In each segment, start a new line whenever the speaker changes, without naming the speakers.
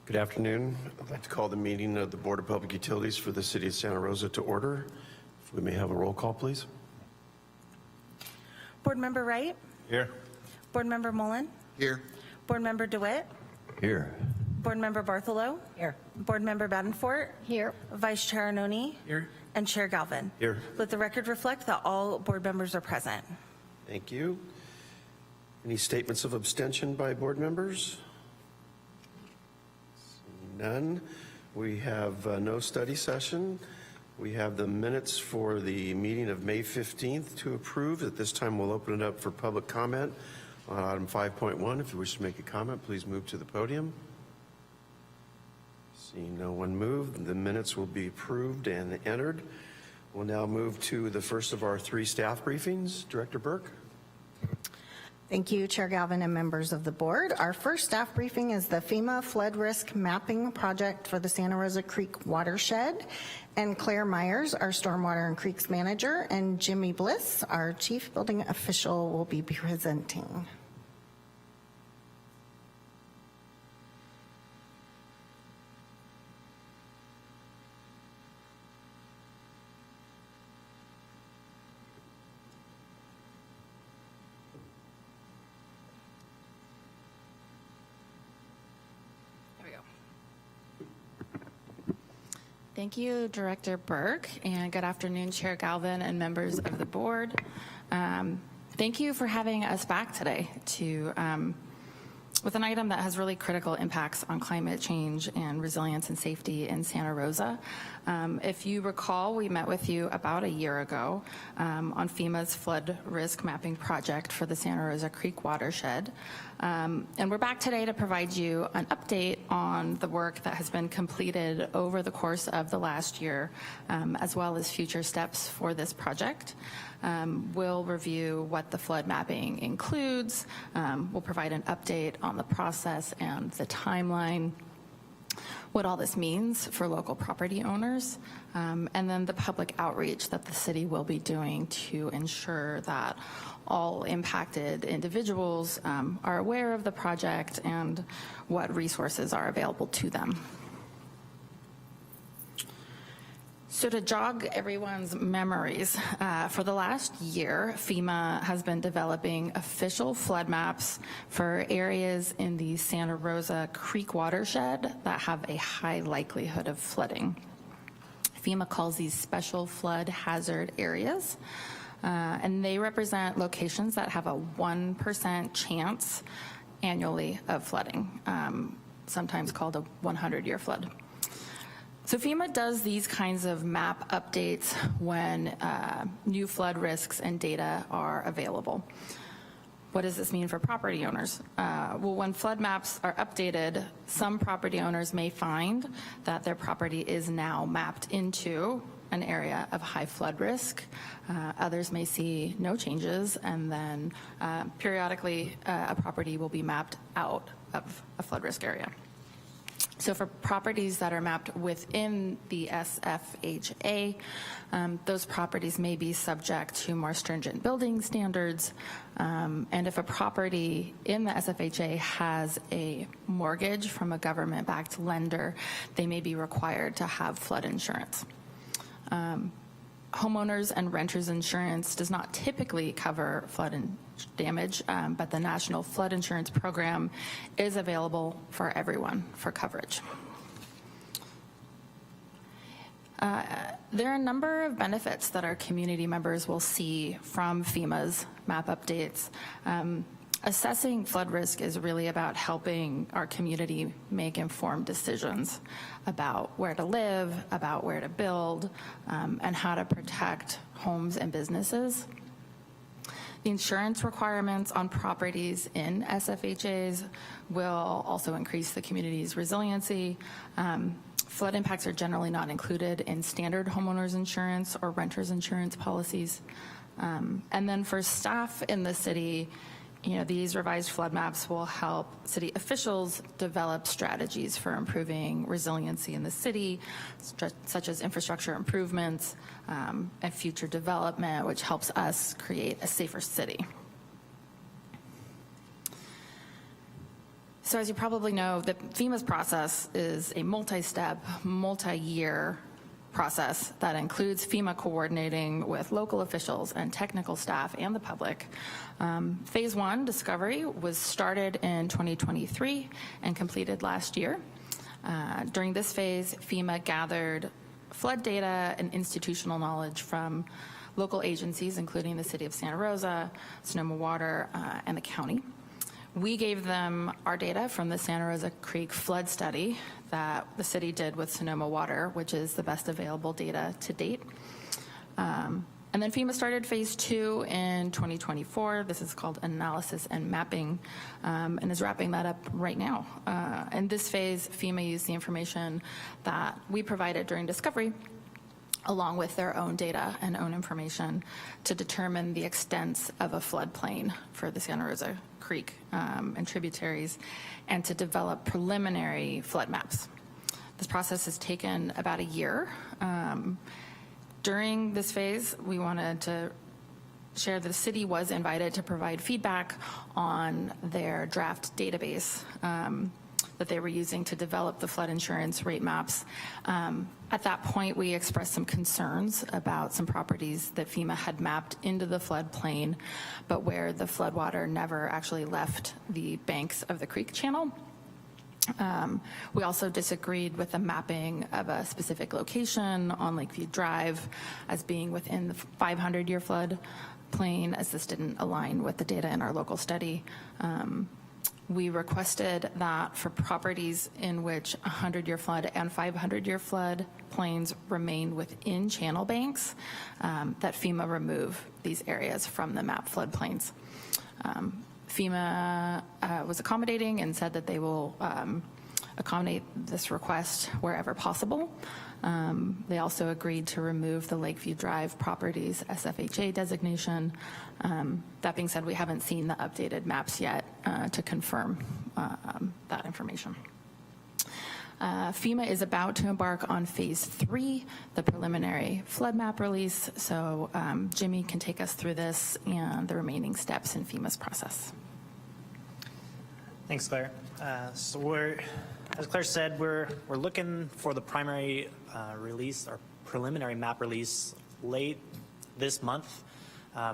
Good afternoon. I'd like to call the meeting of the Board of Public Utilities for the City of Santa Rosa to order. If we may have a roll call, please.
Board Member Wright?
Here.
Board Member Mullen?
Here.
Board Member DeWitt?
Here.
Board Member Bartholow?
Here.
Board Member Badenfort?
Here.
Vice Chair Arnone?
Here.
And Chair Galvin?
Here.
Let the record reflect that all board members are present.
Thank you. Any statements of abstention by board members? Seeing none. We have no study session. We have the minutes for the meeting of May 15th to approve. At this time, we'll open it up for public comment on item 5.1. If you wish to make a comment, please move to the podium. Seeing no one move, the minutes will be approved and entered. We'll now move to the first of our three staff briefings. Director Burke.
Thank you, Chair Galvin and members of the board. Our first staff briefing is the FEMA flood risk mapping project for the Santa Rosa Creek watershed. And Claire Myers, our stormwater and creeks manager, and Jimmy Bliss, our chief building official, will be presenting.
Thank you, Director Burke, and good afternoon, Chair Galvin and members of the board. Thank you for having us back today with an item that has really critical impacts on climate change and resilience and safety in Santa Rosa. If you recall, we met with you about a year ago on FEMA's flood risk mapping project for the Santa Rosa Creek watershed. And we're back today to provide you an update on the work that has been completed over the course of the last year, as well as future steps for this project. We'll review what the flood mapping includes. We'll provide an update on the process and the timeline, what all this means for local property owners, and then the public outreach that the city will be doing to ensure that all impacted individuals are aware of the project and what resources are available to them. So to jog everyone's memories, for the last year, FEMA has been developing official flood maps for areas in the Santa Rosa Creek watershed that have a high likelihood of flooding. FEMA calls these special flood hazard areas, and they represent locations that have a 1% chance annually of flooding, sometimes called a 100-year flood. So FEMA does these kinds of map updates when new flood risks and data are available. What does this mean for property owners? Well, when flood maps are updated, some property owners may find that their property is now mapped into an area of high flood risk. Others may see no changes, and then periodically a property will be mapped out of a flood risk area. So for properties that are mapped within the SFHA, those properties may be subject to more stringent building standards. And if a property in the SFHA has a mortgage from a government-backed lender, they may be required to have flood insurance. Homeowners and renters insurance does not typically cover flood damage, but the National Flood Insurance Program is available for everyone for coverage. There are a number of benefits that our community members will see from FEMA's map updates. Assessing flood risk is really about helping our community make informed decisions about where to live, about where to build, and how to protect homes and businesses. The insurance requirements on properties in SFHAs will also increase the community's resiliency. Flood impacts are generally not included in standard homeowners insurance or renters insurance policies. And then for staff in the city, these revised flood maps will help city officials develop strategies for improving resiliency in the city, such as infrastructure improvements and future development, which helps us create a safer city. So as you probably know, the FEMA's process is a multi-step, multi-year process that includes FEMA coordinating with local officials and technical staff and the public. Phase 1 discovery was started in 2023 and completed last year. During this phase, FEMA gathered flood data and institutional knowledge from local agencies, including the City of Santa Rosa, Sonoma Water, and the county. We gave them our data from the Santa Rosa Creek flood study that the city did with Sonoma Water, which is the best available data to date. And then FEMA started phase 2 in 2024. This is called analysis and mapping, and is wrapping that up right now. In this phase, FEMA used the information that we provided during discovery along with their own data and own information to determine the extents of a floodplain for the Santa Rosa Creek and tributaries, and to develop preliminary flood maps. This process has taken about a year. During this phase, we wanted to share that the city was invited to provide feedback on their draft database that they were using to develop the flood insurance rate maps. At that point, we expressed some concerns about some properties that FEMA had mapped into the floodplain, but where the floodwater never actually left the banks of the creek channel. We also disagreed with the mapping of a specific location on Lakeview Drive as being within the 500-year flood plain, as this didn't align with the data in our local study. We requested that for properties in which 100-year flood and 500-year flood plains remain within channel banks, that FEMA remove these areas from the map floodplains. FEMA was accommodating and said that they will accommodate this request wherever possible. They also agreed to remove the Lakeview Drive properties SFHA designation. That being said, we haven't seen the updated maps yet to confirm that information. FEMA is about to embark on phase 3, the preliminary flood map release. So Jimmy can take us through this and the remaining steps in FEMA's process.
Thanks, Claire. As Claire said, we're looking for the primary release, or preliminary map release, late this month.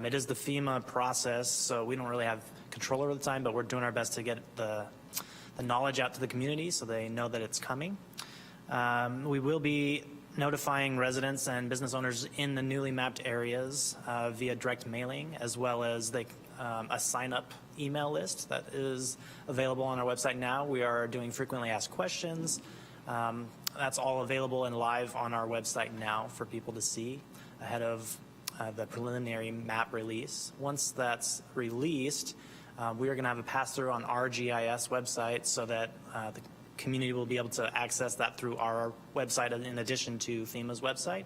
It is the FEMA process, so we don't really have control over the time, but we're doing our best to get the knowledge out to the community so they know that it's coming. We will be notifying residents and business owners in the newly mapped areas via direct mailing, as well as a sign-up email list that is available on our website now. We are doing frequently asked questions. That's all available and live on our website now for people to see ahead of the preliminary map release. Once that's released, we are going to have a pass-through on our GIS website so that the community will be able to access that through our website in addition to FEMA's website,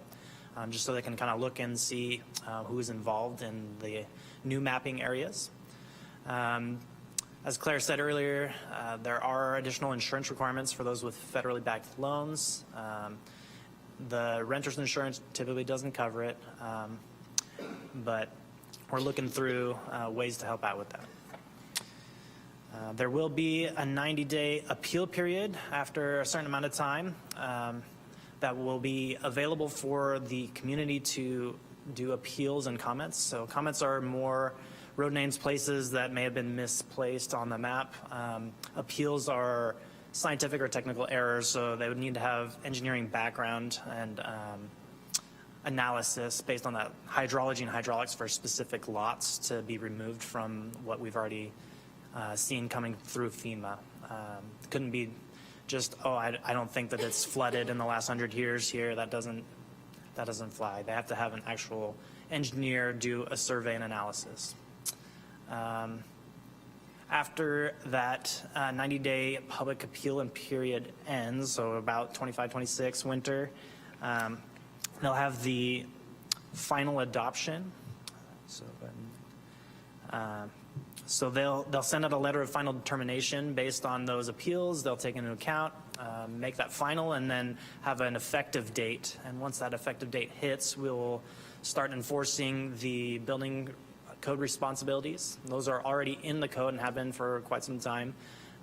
just so they can kind of look and see who's involved in the new mapping areas. As Claire said earlier, there are additional insurance requirements for those with federally backed loans. The renter's insurance typically doesn't cover it, but we're looking through ways to help out with that. There will be a 90-day appeal period after a certain amount of time that will be available for the community to do appeals and comments. So comments are more road names, places that may have been misplaced on the map. Appeals are scientific or technical errors, so they would need to have engineering background and analysis based on that hydrology and hydraulics for specific lots to be removed from what we've already seen coming through FEMA. Couldn't be just, oh, I don't think that it's flooded in the last 100 years here. That doesn't fly. They have to have an actual engineer do a survey and analysis. After that 90-day public appeal and period ends, so about 25-26 winter, they'll have the final adoption. So they'll send out a letter of final determination based on those appeals. They'll take into account, make that final, and then have an effective date. And once that effective date hits, we'll start enforcing the building code responsibilities. Those are already in the code and have been for quite some time.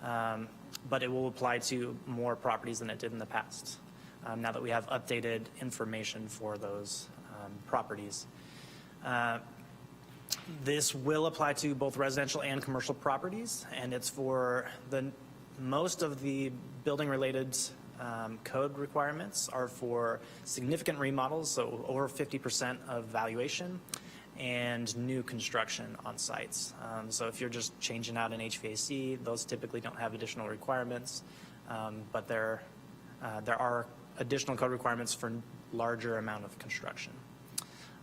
but it will apply to more properties than it did in the past, now that we have updated information for those properties. This will apply to both residential and commercial properties, and it's for most of the building-related code requirements are for significant remodels, so over 50% of valuation, and new construction on sites. So if you're just changing out an HVAC, those typically don't have additional requirements, but there are additional code requirements for larger amount of construction.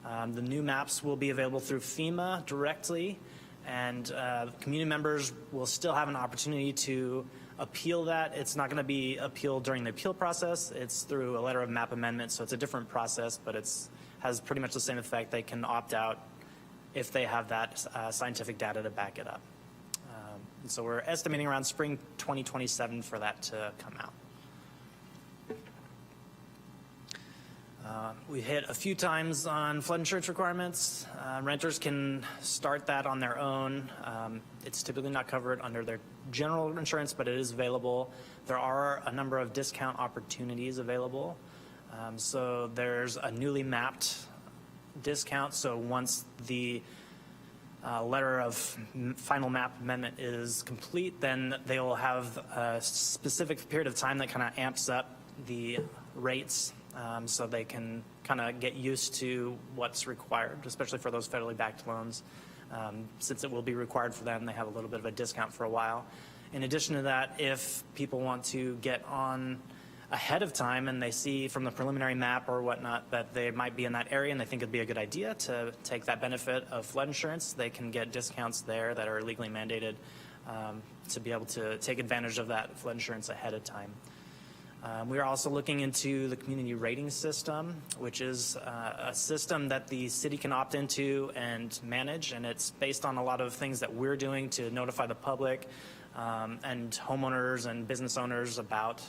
The new maps will be available through FEMA directly, and community members will still have an opportunity to appeal that. It's not going to be appealed during the appeal process. It's through a letter of map amendment, so it's a different process, but has pretty much the same effect. They can opt out if they have that scientific data to back it up. And so we're estimating around spring 2027 for that to come out. We hit a few times on flood insurance requirements. Renters can start that on their own. It's typically not covered under their general insurance, but it is available. There are a number of discount opportunities available. So there's a newly mapped discount. So once the letter of final map amendment is complete, then they will have a specific period of time that kind of amps up the rates. So they can kind of get used to what's required, especially for those federally backed loans. Since it will be required for them, they have a little bit of a discount for a while. In addition to that, if people want to get on ahead of time and they see from the preliminary map or whatnot that they might be in that area and they think it'd be a good idea to take that benefit of flood insurance, they can get discounts there that are legally mandated to be able to take advantage of that flood insurance ahead of time. We are also looking into the community rating system, which is a system that the city can opt into and manage, and it's based on a lot of things that we're doing to notify the public and homeowners and business owners about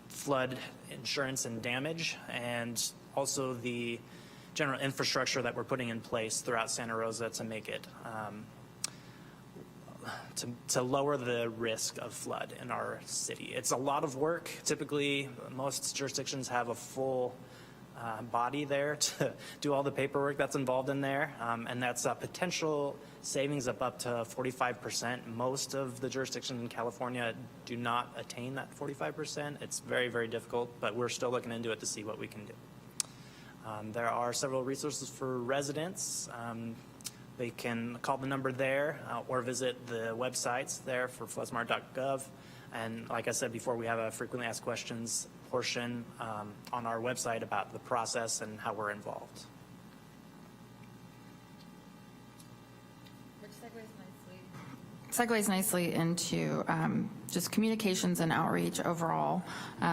flood insurance and damage, and also the general infrastructure that we're putting in place throughout Santa Rosa to make it to lower the risk of flood in our city. It's a lot of work. Typically, most jurisdictions have a full body there to do all the paperwork that's involved in there, and that's a potential savings of up to 45%. Most of the jurisdictions in California do not attain that 45%. It's very, very difficult, but we're still looking into it to see what we can do. There are several resources for residents. They can call the number there or visit the websites there for floodsmart.gov. And like I said before, we have a frequently asked questions portion on our website about the process and how we're involved.
Which segues nicely into just communications and outreach overall.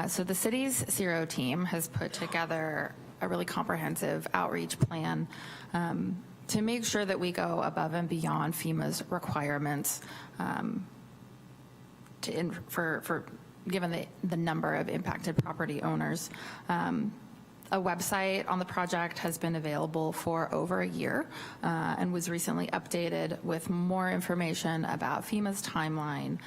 So the city's Zero team has put together a really comprehensive outreach plan to make sure that we go above and beyond FEMA's requirements given the number of impacted property owners. A website on the project has been available for over a year and was recently updated with more information about FEMA's timeline,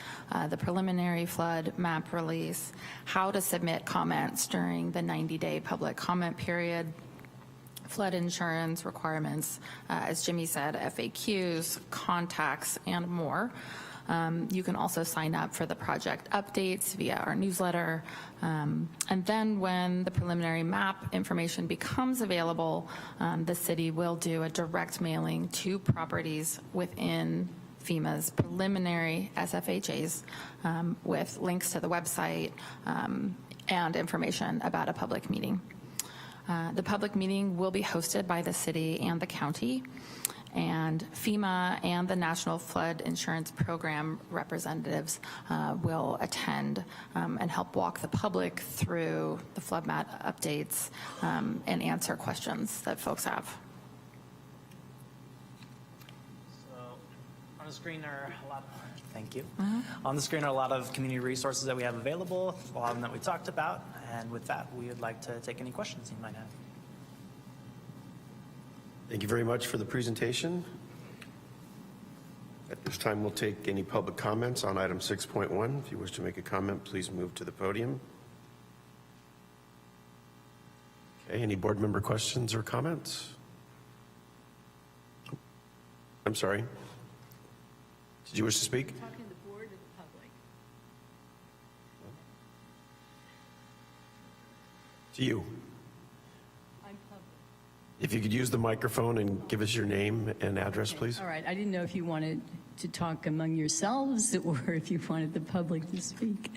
the preliminary flood map release, how to submit comments during the 90-day public comment period, flood insurance requirements, as Jimmy said, FAQs, contacts, and more. You can also sign up for the project updates via our newsletter. And then when the preliminary map information becomes available, the city will do a direct mailing to properties within FEMA's preliminary SFHAs with links to the website and information about a public meeting. The public meeting will be hosted by the city and the county, and FEMA and the National Flood Insurance Program representatives will attend and help walk the public through the flood map updates and answer questions that folks have.
So on the screen are a lot. Thank you. On the screen are a lot of community resources that we have available, a lot of them that we talked about, and with that, we would like to take any questions you might have.
Thank you very much for the presentation. At this time, we'll take any public comments on item 6.1. If you wish to make a comment, please move to the podium. Okay, any board member questions or comments? I'm sorry. Did you wish to speak?
Talking to the board or the public?
To you.
I'm public.
If you could use the microphone and give us your name and address, please.
All right, I didn't know if you wanted to talk among yourselves or if you wanted the public to speak.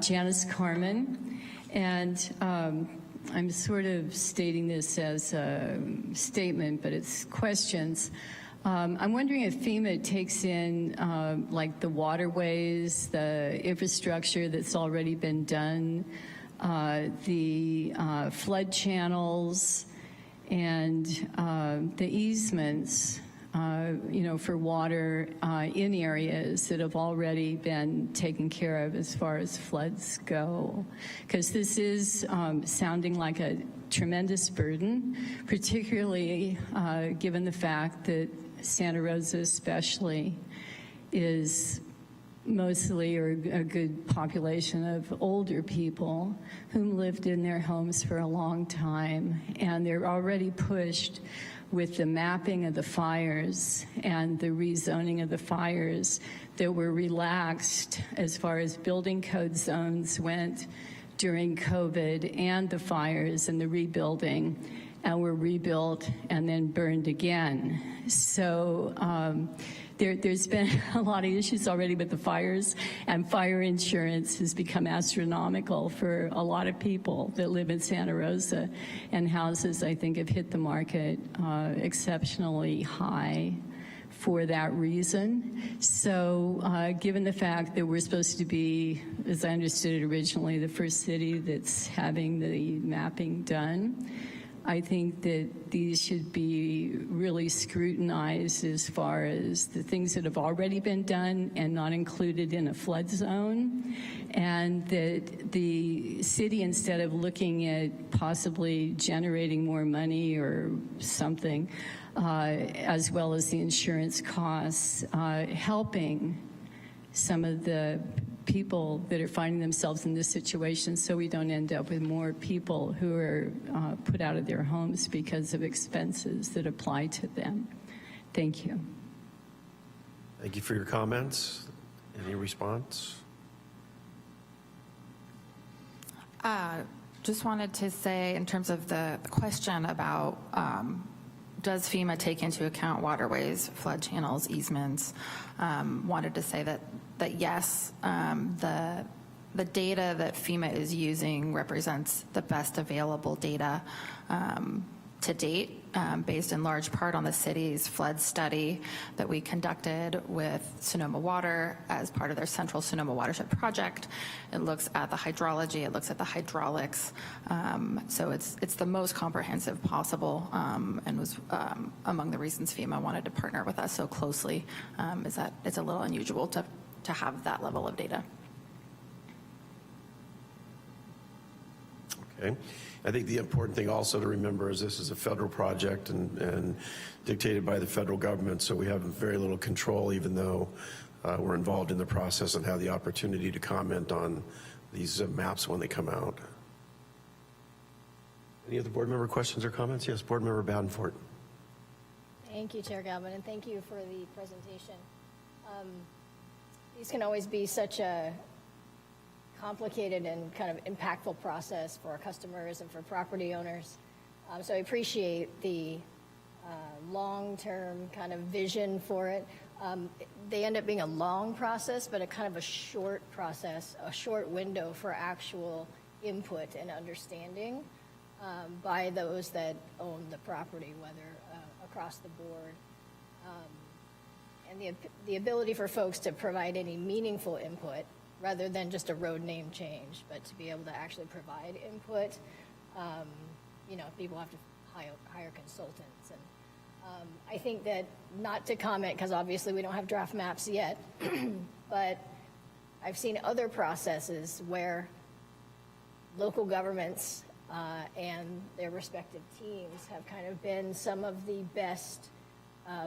Janice Carmen, and I'm sort of stating this as a statement, but it's questions. I'm wondering if FEMA takes in like the waterways, the infrastructure that's already been done, the flood channels, and the easements, for water in areas that have already been taken care of as far as floods go. Because this is sounding like a tremendous burden, particularly given the fact that Santa Rosa especially is mostly, or a good population of older people whom lived in their homes for a long time, and they're already pushed with the mapping of the fires and the rezoning of the fires that were relaxed as far as building code zones went during COVID and the fires and the rebuilding, and were rebuilt and then burned again. So there's been a lot of issues already with the fires, and fire insurance has become astronomical for a lot of people that live in Santa Rosa, and houses, I think, have hit the market exceptionally high for that reason. So given the fact that we're supposed to be, as I understood it originally, the first city that's having the mapping done, I think that these should be really scrutinized as far as the things that have already been done and not included in a flood zone, and that the city, instead of looking at possibly generating more money or something, as well as the insurance costs, helping some of the people that are finding themselves in this situation, so we don't end up with more people who are put out of their homes because of expenses that apply to them. Thank you.
Thank you for your comments. Any response?
Just wanted to say, in terms of the question about does FEMA take into account waterways, flood channels, easements, wanted to say that yes, the data that FEMA is using represents the best available data to date, based in large part on the city's flood study that we conducted with Sonoma Water as part of their Central Sonoma Watershed Project. It looks at the hydrology, it looks at the hydraulics, so it's the most comprehensive possible, and was among the reasons FEMA wanted to partner with us so closely, is that it's a little unusual to have that level of data.
Okay. I think the important thing also to remember is this is a federal project and dictated by the federal government, so we have very little control, even though we're involved in the process and have the opportunity to comment on these maps when they come out. Any other board member questions or comments? Yes, Board Member Badenfort.
Thank you, Chair Galvin, and thank you for the presentation. These can always be such a complicated and kind of impactful process for our customers and for property owners. So I appreciate the long-term kind of vision for it. They end up being a long process, but a kind of a short process, a short window for actual input and understanding by those that own the property, whether across the board. And the ability for folks to provide any meaningful input rather than just a road name change, but to be able to actually provide input. People have to hire consultants. And I think that, not to comment, because obviously we don't have draft maps yet, but I've seen other processes where local governments and their respective teams have kind of been some of the best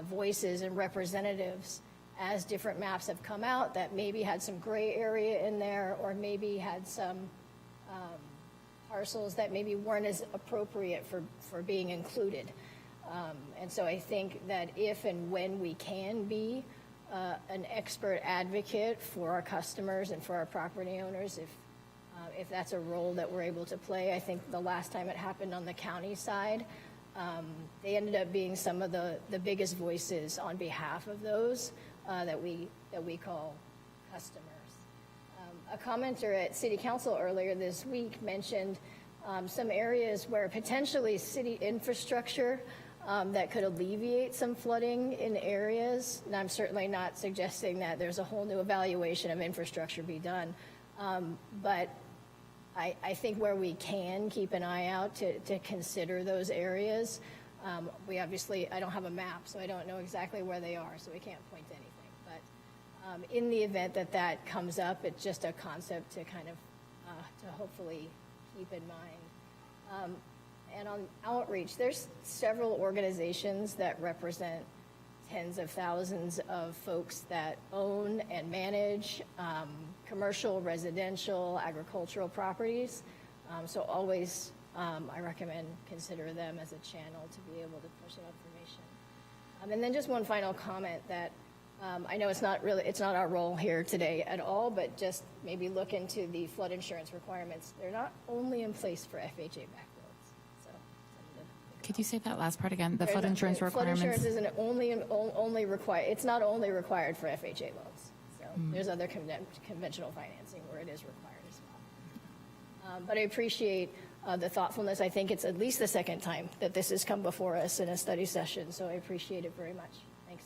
voices and representatives as different maps have come out that maybe had some gray area in there, or maybe had some parcels that maybe weren't as appropriate for being included. And so I think that if and when we can be an expert advocate for our customers and for our property owners, if that's a role that we're able to play. I think the last time it happened on the county side, they ended up being some of the biggest voices on behalf of those that we call customers. A commenter at City Council earlier this week mentioned some areas where potentially city infrastructure that could alleviate some flooding in areas. And I'm certainly not suggesting that there's a whole new evaluation of infrastructure be done. But I think where we can keep an eye out to consider those areas. We obviously, I don't have a map, so I don't know exactly where they are, so we can't point to anything. But in the event that that comes up, it's just a concept to kind of, to hopefully keep in mind. And on outreach, there's several organizations that represent tens of thousands of folks that own and manage commercial, residential, agricultural properties. So always, I recommend consider them as a channel to be able to push some information. And then just one final comment that I know it's not our role here today at all, but just maybe look into the flood insurance requirements. They're not only in place for FHA backed roads. So
Could you say that last part again? The flood insurance requirements?
Flood insurance isn't only required. It's not only required for FHA loans. So there's other conventional financing where it is required as well. But I appreciate the thoughtfulness. I think it's at least the second time that this has come before us in a study session. So I appreciate it very much. Thanks.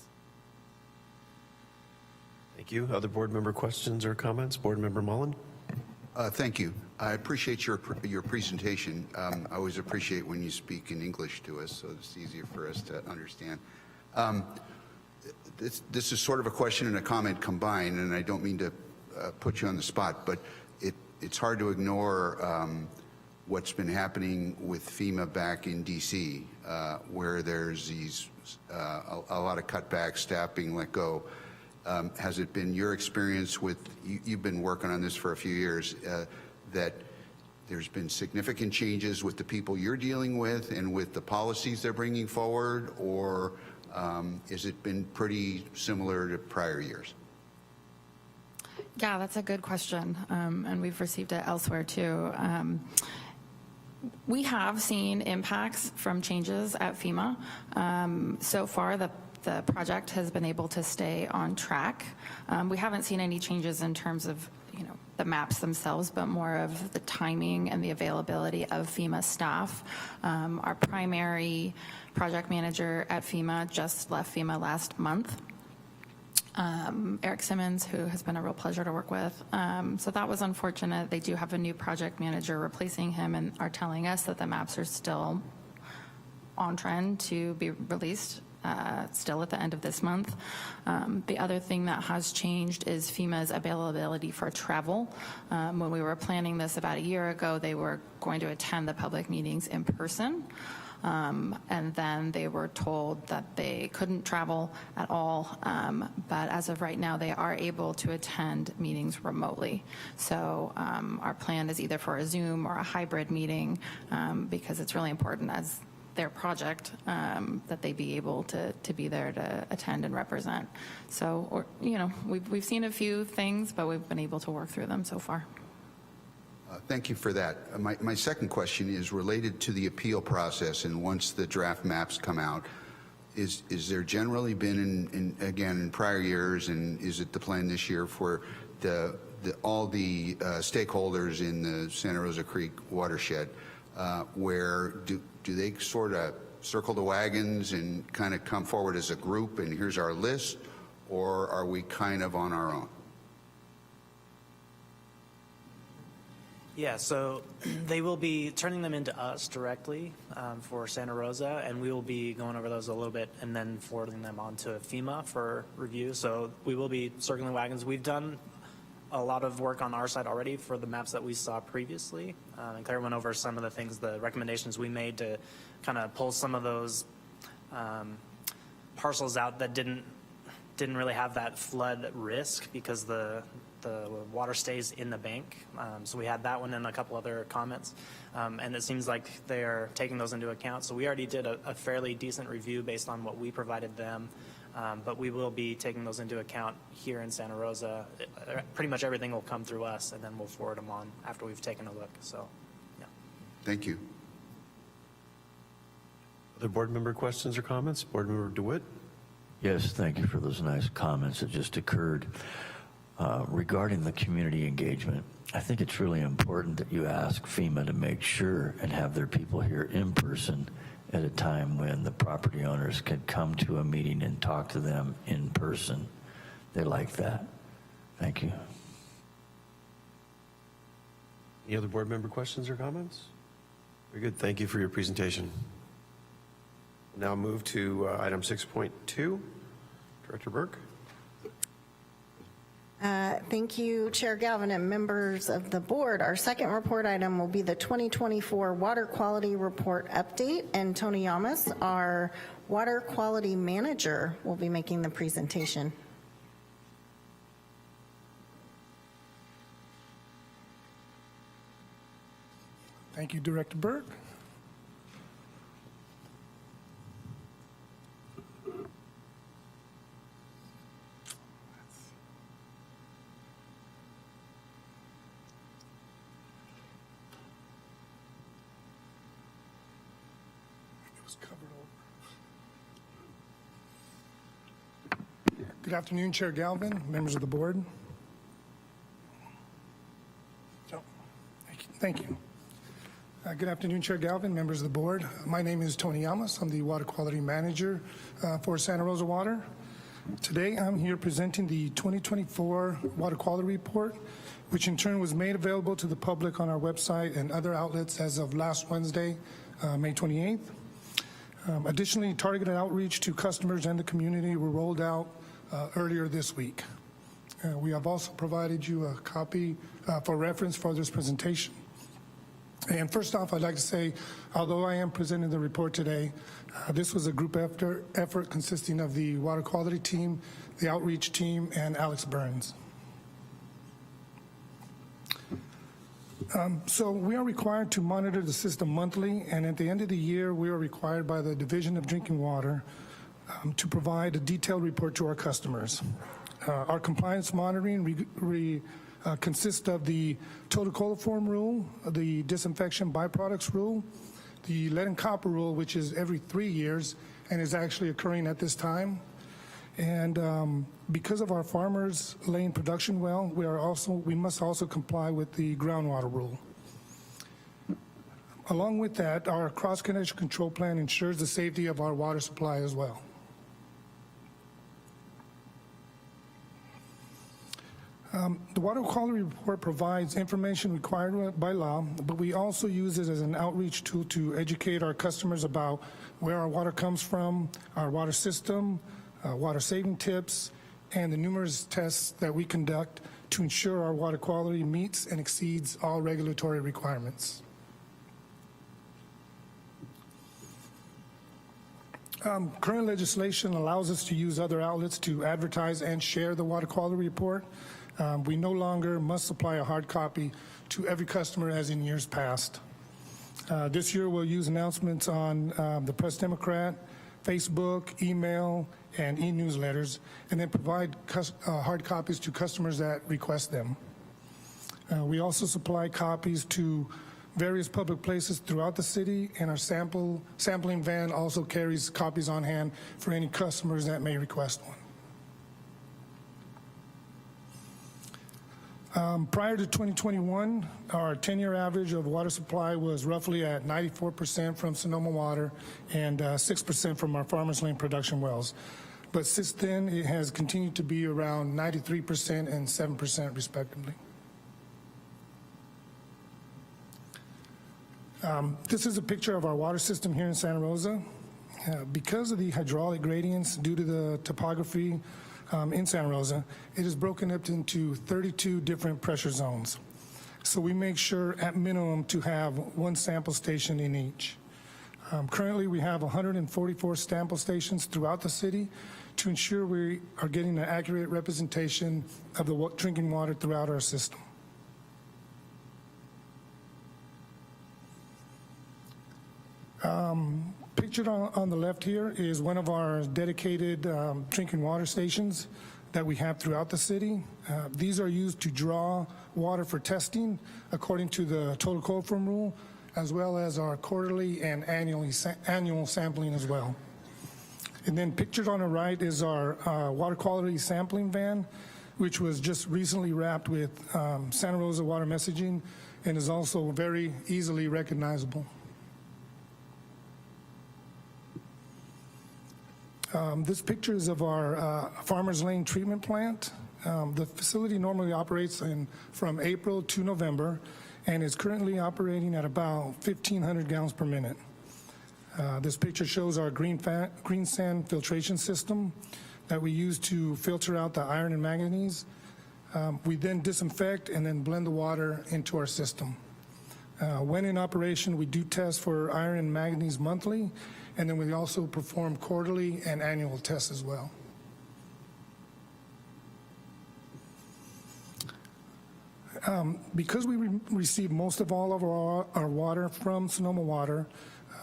Thank you. Other board member questions or comments? Board member Mullen?
Thank you. I appreciate your presentation. I always appreciate when you speak in English to us, so it's easier for us to understand. This is sort of a question and a comment combined, and I don't mean to put you on the spot, but it's hard to ignore what's been happening with FEMA back in D.C., where there's these a lot of cutbacks, staff being let go. Has it been your experience with, you've been working on this for a few years, that there's been significant changes with the people you're dealing with and with the policies they're bringing forward, or has it been pretty similar to prior years?
Yeah, that's a good question, and we've received it elsewhere too. We have seen impacts from changes at FEMA. So far, the project has been able to stay on track. We haven't seen any changes in terms of, the maps themselves, but more of the timing and the availability of FEMA staff. Our primary project manager at FEMA just left FEMA last month. Eric Simmons, who has been a real pleasure to work with. So that was unfortunate. They do have a new project manager replacing him and are telling us that the maps are still on trend to be released still at the end of this month. The other thing that has changed is FEMA's availability for travel. When we were planning this about a year ago, they were going to attend the public meetings in person. And then they were told that they couldn't travel at all. But as of right now, they are able to attend meetings remotely. So our plan is either for a Zoom or a hybrid meeting, because it's really important as their project that they be able to be there to attend and represent. So, we've seen a few things, but we've been able to work through them so far.
Thank you for that. My second question is related to the appeal process, and once the draft maps come out, is there generally been in prior years, and is it the plan this year for all the stakeholders in the Santa Rosa Creek watershed, where do they sort of circle the wagons and kind of come forward as a group and here's our list, or are we kind of on our own?
Yeah, so they will be turning them into us directly for Santa Rosa, and we will be going over those a little bit and then forwarding them on to FEMA for review. So we will be circling wagons. We've done a lot of work on our side already for the maps that we saw previously. And Claire went over some of the things, the recommendations we made to kind of pull some of those parcels out that didn't didn't really have that flood risk because the water stays in the bank. So we had that one and a couple other comments. And it seems like they are taking those into account. So we already did a fairly decent review based on what we provided them. But we will be taking those into account here in Santa Rosa. Pretty much everything will come through us, and then we'll forward them on after we've taken a look. So, yeah.
Thank you.
Other board member questions or comments? Board member DeWitt?
Yes, thank you for those nice comments that just occurred. Regarding the community engagement, I think it's really important that you ask FEMA to make sure and have their people here in person at a time when the property owners can come to a meeting and talk to them in person. They like that. Thank you.
Any other board member questions or comments? Very good. Thank you for your presentation. Now move to item 6.2. Director Burke.
Thank you, Chair Galvin and members of the board. Our second report item will be the 2024 Water Quality Report Update, and Tony Yamas, our Water Quality Manager, will be making the presentation.
Thank you, Director Burke. Good afternoon, Chair Galvin, members of the board. Thank you. Good afternoon, Chair Galvin, members of the board. My name is Tony Yamas. I'm the Water Quality Manager for Santa Rosa Water. Today, I'm here presenting the 2024 Water Quality Report, which in turn was made available to the public on our website and other outlets as of last Wednesday, May 28th. Additionally, targeted outreach to customers and the community were rolled out earlier this week. We have also provided you a copy for reference for this presentation. And first off, I'd like to say, although I am presenting the report today, this was a group effort consisting of the water quality team, the outreach team, and Alex Burns. So we are required to monitor the system monthly, and at the end of the year, we are required by the Division of Drinking Water to provide a detailed report to our customers. Our compliance monitoring consists of the total coliform rule, the disinfection byproducts rule, the lead and copper rule, which is every 3 years and is actually occurring at this time. And because of our farmers laying production well, we must also comply with the groundwater rule. Along with that, our cross-connection control plan ensures the safety of our water supply as well. The Water Quality Report provides information required by law, but we also use it as an outreach tool to educate our customers about where our water comes from, our water system, water saving tips, and the numerous tests that we conduct to ensure our water quality meets and exceeds all regulatory requirements. Current legislation allows us to use other outlets to advertise and share the Water Quality Report. We no longer must supply a hard copy to every customer as in years past. This year we'll use announcements on the Press Democrat, Facebook, email, and e-newsletters, and then provide hard copies to customers that request them. We also supply copies to various public places throughout the city, and our sampling van also carries copies on hand for any customers that may request one. Prior to 2021, our 10-year average of water supply was roughly at 94% from Sonoma Water and 6% from our Farmers Lane production wells. But since then, it has continued to be around 93% and 7% respectively. This is a picture of our water system here in Santa Rosa. Because of the hydraulic gradients due to the topography in Santa Rosa, it is broken up into 32 different pressure zones. So we make sure at minimum to have one sample station in each. Currently we have 144 sample stations throughout the city to ensure we are getting an accurate representation of the drinking water throughout our system. Pictured on the left here is one of our dedicated drinking water stations that we have throughout the city. These are used to draw water for testing according to the total coliform rule, as well as our quarterly and annual sampling as well. And then pictured on the right is our water quality sampling van, which was just recently wrapped with Santa Rosa water messaging and is also very easily recognizable. This picture is of our Farmers Lane treatment plant. The facility normally operates from April to November and is currently operating at about 1,500 gallons per minute. This picture shows our green sand filtration system that we use to filter out the iron and manganese. We then disinfect and then blend the water into our system. When in operation, we do test for iron and manganese monthly, and then we also perform quarterly and annual tests as well. Because we receive most of all of our water from Sonoma Water,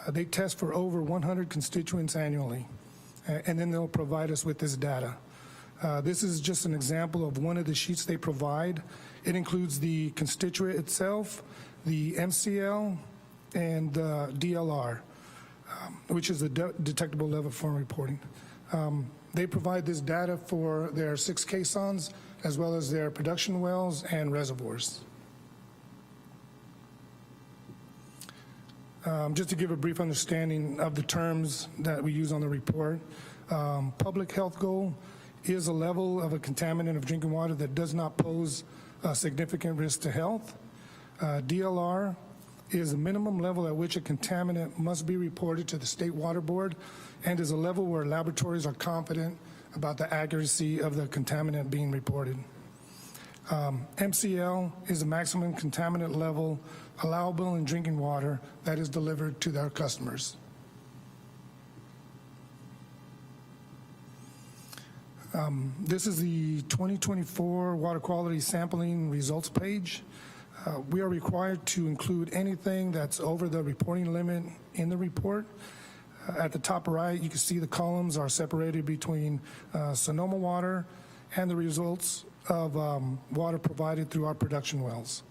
they test for over 100 constituents annually, and then they'll provide us with this data. This is just an example of one of the sheets they provide. It includes the constituent itself, the MCL, and the DLR, which is the detectable level form reporting. They provide this data for their 6 caissons, as well as their production wells and reservoirs. Just to give a brief understanding of the terms that we use on the report, public health goal is a level of a contaminant of drinking water that does not pose a significant risk to health. DLR is a minimum level at which a contaminant must be reported to the State Water Board and is a level where laboratories are confident about the accuracy of the contaminant being reported. MCL is a maximum contaminant level allowable in drinking water that is delivered to their customers. This is the 2024 water quality sampling results page. We are required to include anything that's over the reporting limit in the report. At the top right, you can see the columns are separated between Sonoma Water and the results of water provided through our production wells.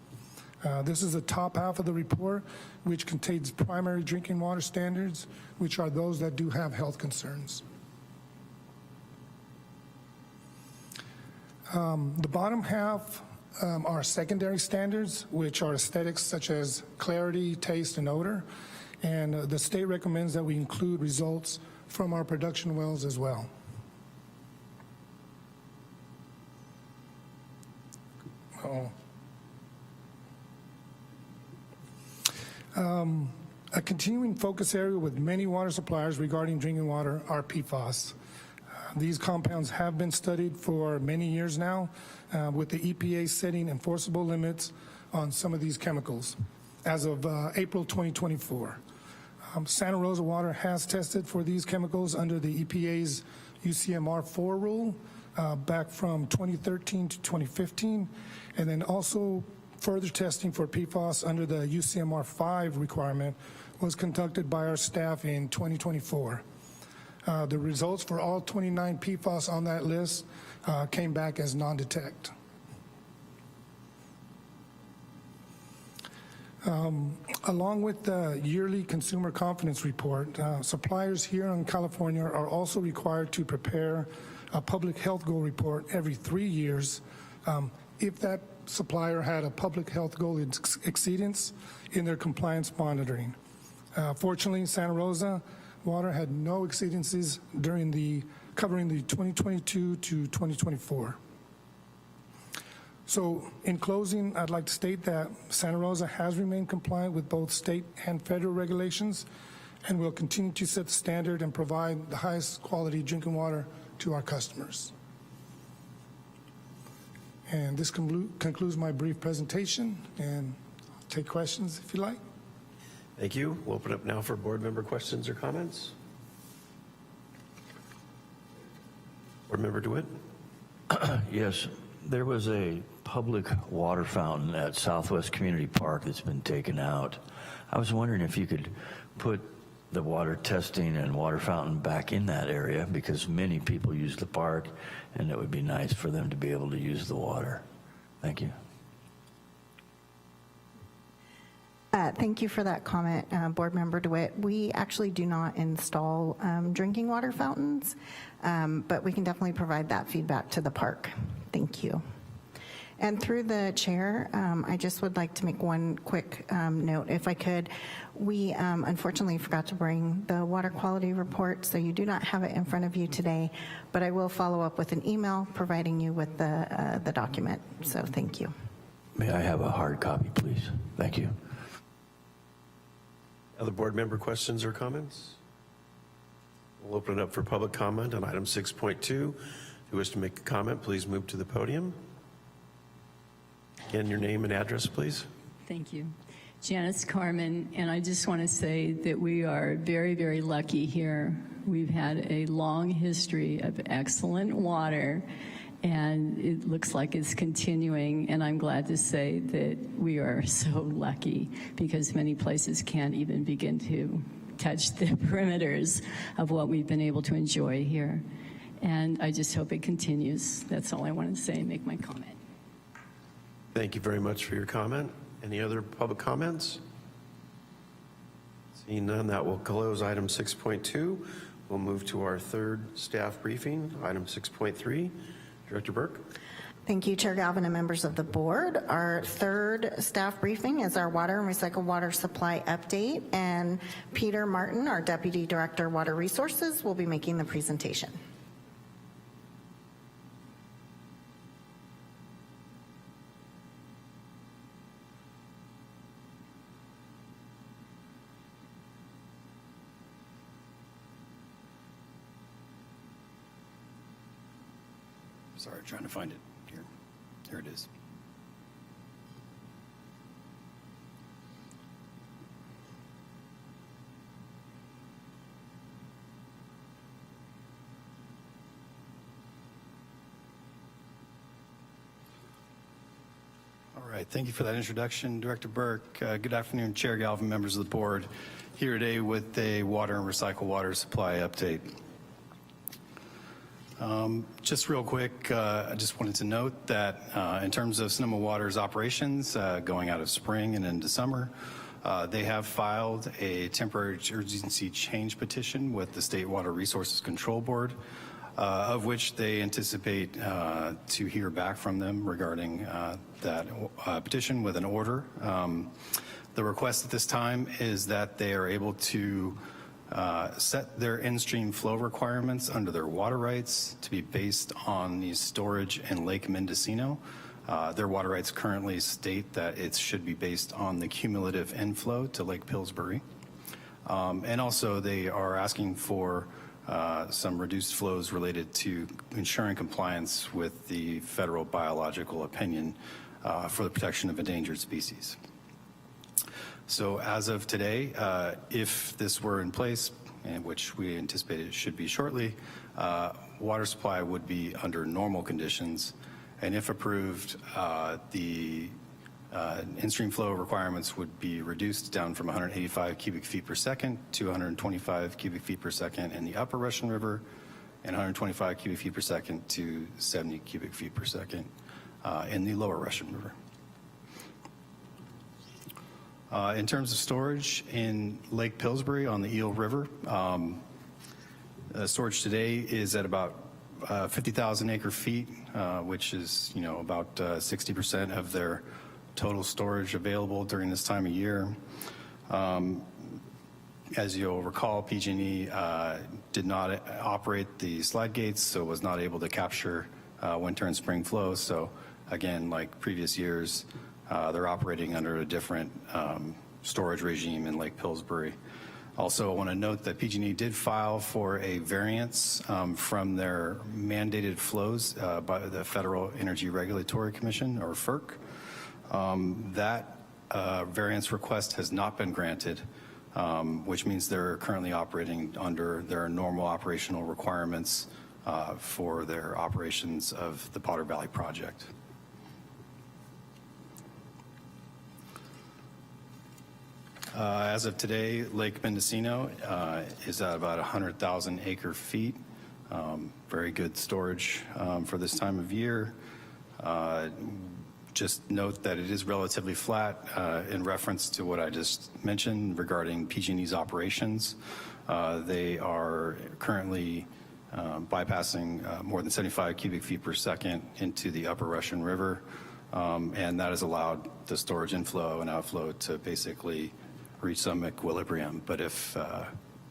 This is the top half of the report, which contains primary drinking water standards, which are those that do have health concerns. The bottom half are secondary standards, which are aesthetics such as clarity, taste, and odor. And the state recommends that we include results from our production wells as well. A continuing focus area with many water suppliers regarding drinking water are PFAS. These compounds have been studied for many years now, with the EPA setting enforceable limits on some of these chemicals as of April 2024. Santa Rosa Water has tested for these chemicals under the EPA's UCMR 4 rule back from 2013 to 2015, and then also further testing for PFAS under the UCMR 5 requirement was conducted by our staff in 2024. The results for all 29 PFAS on that list came back as non-detect. Along with the yearly consumer confidence report, suppliers here in California are also required to prepare a public health goal report every 3 years if that supplier had a public health goal exceedance in their compliance monitoring. Fortunately, Santa Rosa Water had no exceedances covering the 2022 to 2024. So in closing, I'd like to state that Santa Rosa has remained compliant with both state and federal regulations and will continue to set the standard and provide the highest quality drinking water to our customers. And this concludes my brief presentation, and I'll take questions if you like.
Thank you. We'll open up now for board member questions or comments. Board Member DeWitt?
Yes, there was a public water fountain at Southwest Community Park that's been taken out. I was wondering if you could put the water testing and water fountain back in that area, because many people use the park, and it would be nice for them to be able to use the water. Thank you.
Thank you for that comment, Board Member DeWitt. We actually do not install drinking water fountains, but we can definitely provide that feedback to the park. Thank you. And through the chair, I just would like to make one quick note, if I could. We unfortunately forgot to bring the water quality report, so you do not have it in front of you today, but I will follow up with an email providing you with the document. So thank you.
May I have a hard copy, please? Thank you.
Other board member questions or comments? We'll open it up for public comment on item 6.2. If you wish to make a comment, please move to the podium. Again, your name and address, please.
Thank you. Janice Carmen, and I just want to say that we are very, very lucky here. We've had a long history of excellent water, and it looks like it's continuing, and I'm glad to say that we are so lucky, because many places can't even begin to touch the perimeters of what we've been able to enjoy here. And I just hope it continues. That's all I wanted to say and make my comment.
Thank you very much for your comment. Any other public comments? Seeing none, that will close item 6.2. We'll move to our third staff briefing, item 6.3. Director Burke.
Thank you, Chair Galvin and members of the board. Our third staff briefing is our water and recycled water supply update, and Peter Martin, our Deputy Director, Water Resources, will be making the presentation.
Sorry, trying to find it here. Here it is. All right, thank you for that introduction, Director Burke. Good afternoon, Chair Galvin, members of the board. Here today with a water and recycled water supply update. Just real quick, I just wanted to note that in terms of Sonoma Water's operations going out of spring and into summer, they have filed a temporary urgency change petition with the State Water Resources Control Board, of which they anticipate to hear back from them regarding that petition with an order. The request at this time is that they are able to set their in-stream flow requirements under their water rights to be based on the storage in Lake Mendocino. Their water rights currently state that it should be based on the cumulative inflow to Lake Pillsbury. And also they are asking for some reduced flows related to ensuring compliance with the federal biological opinion for the protection of endangered species. So as of today, if this were in place, and which we anticipate it should be shortly, water supply would be under normal conditions. And if approved, the in-stream flow requirements would be reduced down from 185 cubic feet per second to 125 cubic feet per second in the upper Russian River, and 125 cubic feet per second to 70 cubic feet per second in the lower Russian River. In terms of storage in Lake Pillsbury on the Eel River, storage today is at about 50,000 acre feet, which is, about 60% of their total storage available during this time of year. As you'll recall, PG&E did not operate the slide gates, so was not able to capture winter and spring flows. So again, like previous years, they're operating under a different storage regime in Lake Pillsbury. Also, I want to note that PG&E did file for a variance from their mandated flows by the Federal Energy Regulatory Commission, or FERC. That variance request has not been granted, which means they're currently operating under their normal operational requirements for their operations of the Potter Valley project. As of today, Lake Mendocino is at about 100,000 acre feet. Very good storage for this time of year. Just note that it is relatively flat in reference to what I just mentioned regarding PG&E's operations. They are currently bypassing more than 75 cubic feet per second into the upper Russian River, and that has allowed the storage inflow and outflow to basically reach some equilibrium. But if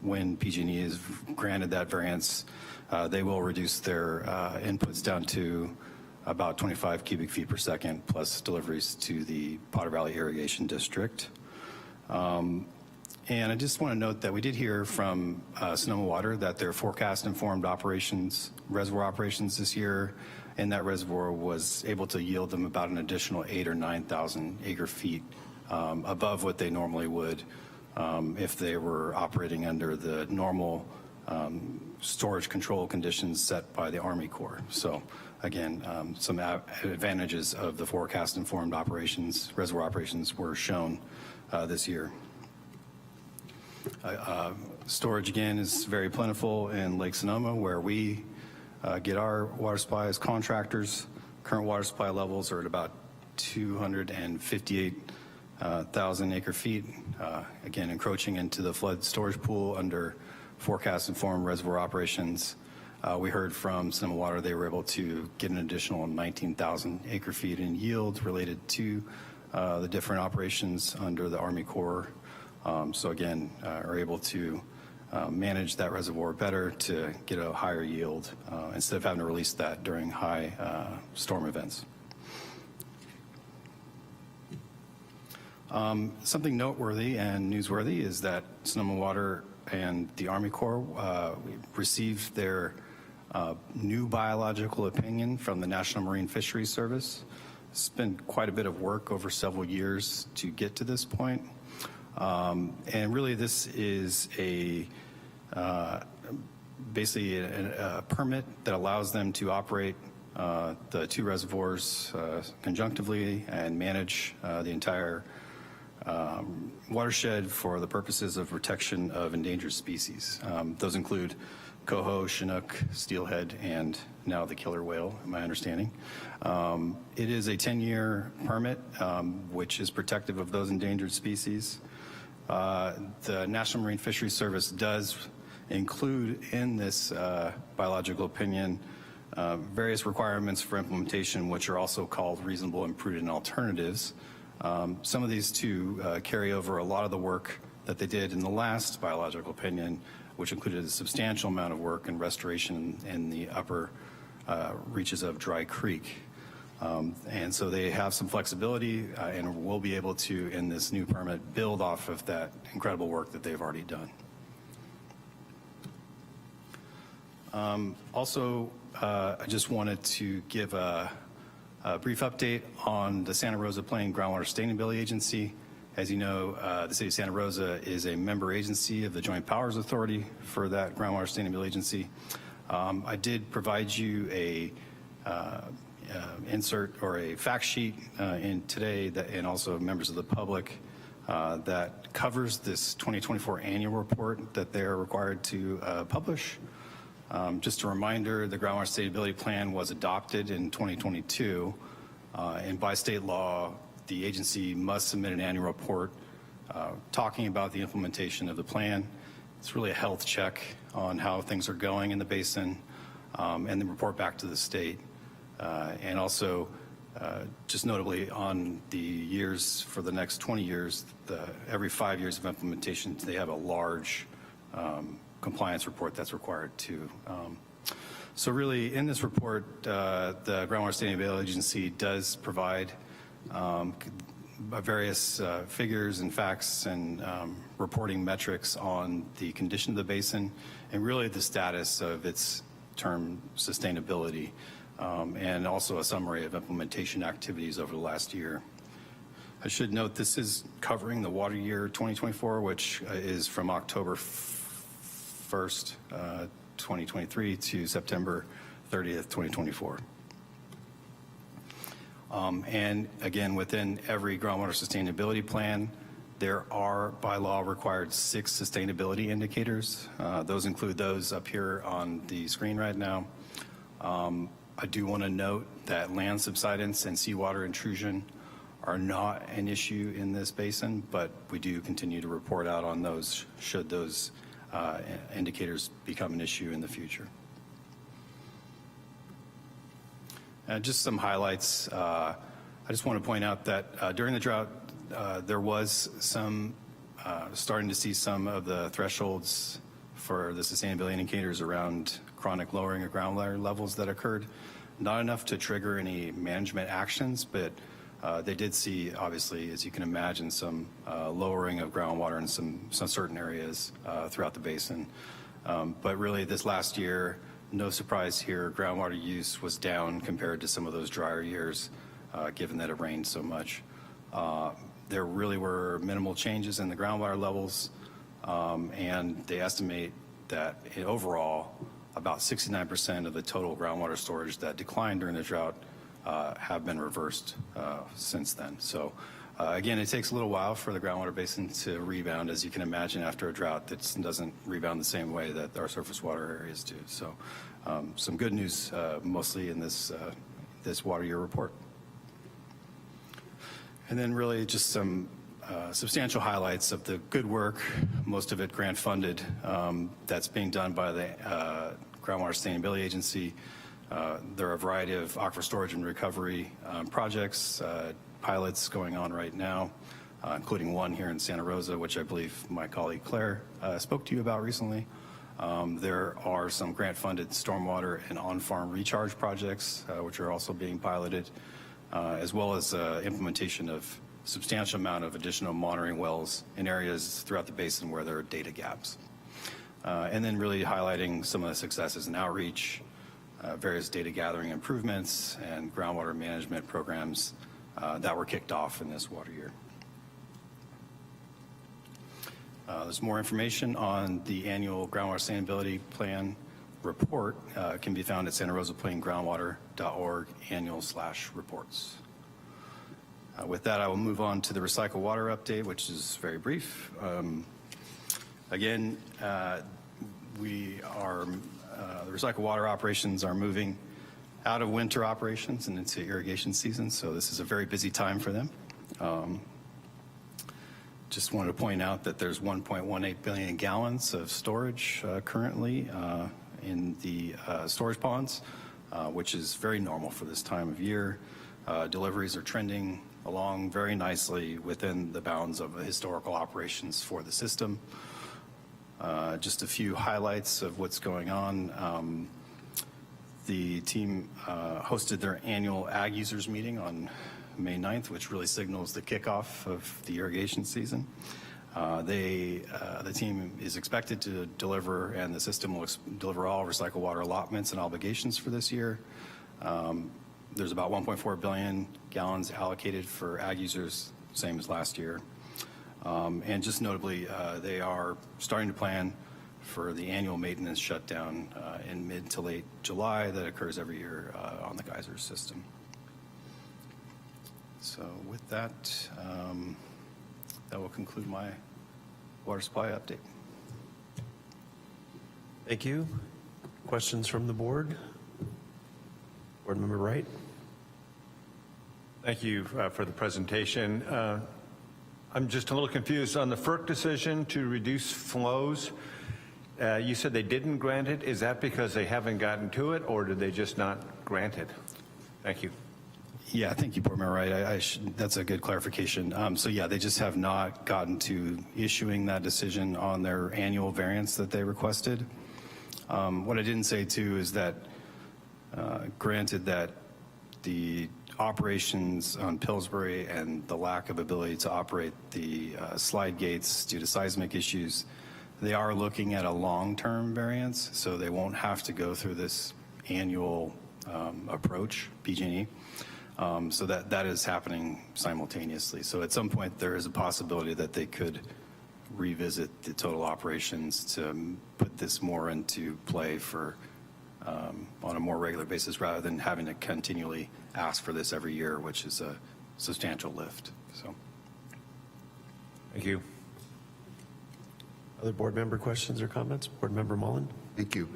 when PG&E is granted that variance, they will reduce their inputs down to about 25 cubic feet per second plus deliveries to the Potter Valley Irrigation District. And I just want to note that we did hear from Sonoma Water that their forecast-informed operations, reservoir operations this year, and that reservoir was able to yield them about an additional 8,000 or 9,000 acre feet above what they normally would if they were operating under the normal storage control conditions set by the Army Corps. So again, some advantages of the forecast-informed operations, reservoir operations were shown this year. Storage, again, is very plentiful in Lake Sonoma, where we get our water supply as contractors. Current water supply levels are at about 258,000 acre feet, again, encroaching into the flood storage pool under forecast-informed reservoir operations. We heard from Sonoma Water they were able to get an additional 19,000 acre feet in yield related to the different operations under the Army Corps. So again, are able to manage that reservoir better to get a higher yield instead of having to release that during high storm events. Something noteworthy and newsworthy is that Sonoma Water and the Army Corps received their new biological opinion from the National Marine Fisheries Service. It's been quite a bit of work over several years to get to this point. And really this is basically a permit that allows them to operate the two reservoirs conjunctively and manage the entire watershed for the purposes of protection of endangered species. Those include coho, chinook, steelhead, and now the killer whale, in my understanding. It is a 10-year permit, which is protective of those endangered species. The National Marine Fisheries Service does include in this biological opinion various requirements for implementation, which are also called reasonable and prudent alternatives. Some of these two carry over a lot of the work that they did in the last biological opinion, which included a substantial amount of work and restoration in the upper reaches of Dry Creek. And so they have some flexibility and will be able to, in this new permit, build off of that incredible work that they've already done. Also, I just wanted to give a brief update on the Santa Rosa Plain Groundwater Sustainability Agency. As you know, the City of Santa Rosa is a member agency of the Joint Powers Authority for that Groundwater Sustainability Agency. I did provide you a insert or a fact sheet in today that, and also members of the public that covers this 2024 annual report that they're required to publish. Just a reminder, the Groundwater Sustainability Plan was adopted in 2022, and by state law, the agency must submit an annual report talking about the implementation of the plan. It's really a health check on how things are going in the basin, and then report back to the state. And also, just notably on the years for the next 20 years, every 5 years of implementation, they have a large compliance report that's required too. So really, in this report, the Groundwater Sustainability Agency does provide various figures and facts and reporting metrics on the condition of the basin and really the status of its term sustainability, and also a summary of implementation activities over the last year. I should note this is covering the water year 2024, which is from October 1st, 2023 to September 30th, 2024. And again, within every groundwater sustainability plan, there are by law required 6 sustainability indicators. Those include those up here on the screen right now. I do want to note that land subsidence and seawater intrusion are not an issue in this basin, but we do continue to report out on those should those indicators become an issue in the future. Just some highlights. I just want to point out that during the drought, there was some starting to see some of the thresholds for the sustainability indicators around chronic lowering of groundwater levels that occurred. Not enough to trigger any management actions, but they did see, obviously, as you can imagine, some lowering of groundwater in some certain areas throughout the basin. But really, this last year, no surprise here, groundwater use was down compared to some of those drier years, given that it rained so much. There really were minimal changes in the groundwater levels, and they estimate that overall, about 69% of the total groundwater storage that declined during the drought have been reversed since then. So again, it takes a little while for the groundwater basin to rebound, as you can imagine, after a drought that doesn't rebound the same way that our surface water areas do. So some good news, mostly in this water year report. And then really just some substantial highlights of the good work, most of it grant funded, that's being done by the Groundwater Sustainability Agency. There are a variety of aquifer storage and recovery projects, pilots going on right now, including one here in Santa Rosa, which I believe my colleague Claire spoke to you about recently. There are some grant-funded stormwater and on-farm recharge projects, which are also being piloted, as well as implementation of substantial amount of additional monitoring wells in areas throughout the basin where there are data gaps. And then really highlighting some of the successes in outreach, various data gathering improvements, and groundwater management programs that were kicked off in this water year. There's more information on the annual Groundwater Sustainability Plan report can be found at santarosaplaingroundwater.org annual/reports. With that, I will move on to the recycled water update, which is very brief. Again, the recycled water operations are moving out of winter operations and into irrigation season, so this is a very busy time for them. Just wanted to point out that there's 1.18 billion gallons of storage currently in the storage ponds, which is very normal for this time of year. Deliveries are trending along very nicely within the bounds of historical operations for the system. Just a few highlights of what's going on. The team hosted their annual Ag Users meeting on May 9th, which really signals the kickoff of the irrigation season. The team is expected to deliver, and the system will deliver all recycled water allotments and obligations for this year. There's about 1.4 billion gallons allocated for Ag Users, same as last year. And just notably, they are starting to plan for the annual maintenance shutdown in mid to late July that occurs every year on the geyser system. So with that, that will conclude my water supply update.
Thank you. Questions from the board? Board Member Wright?
Thank you for the presentation. I'm just a little confused on the FERC decision to reduce flows. You said they didn't grant it. Is that because they haven't gotten to it, or did they just not grant it? Thank you.
Yeah, thank you, Board Member Wright. That's a good clarification. So yeah, they just have not gotten to issuing that decision on their annual variance that they requested. What I didn't say too is that granted that the operations on Pillsbury and the lack of ability to operate the slide gates due to seismic issues, they are looking at a long-term variance, so they won't have to go through this annual approach, PG&E. So that is happening simultaneously. So at some point there is a possibility that they could revisit the total operations to put this more into play for on a more regular basis rather than having to continually ask for this every year, which is a substantial lift. So,
Thank you.
Other board member questions or comments? Board Member Mullen?
Thank you.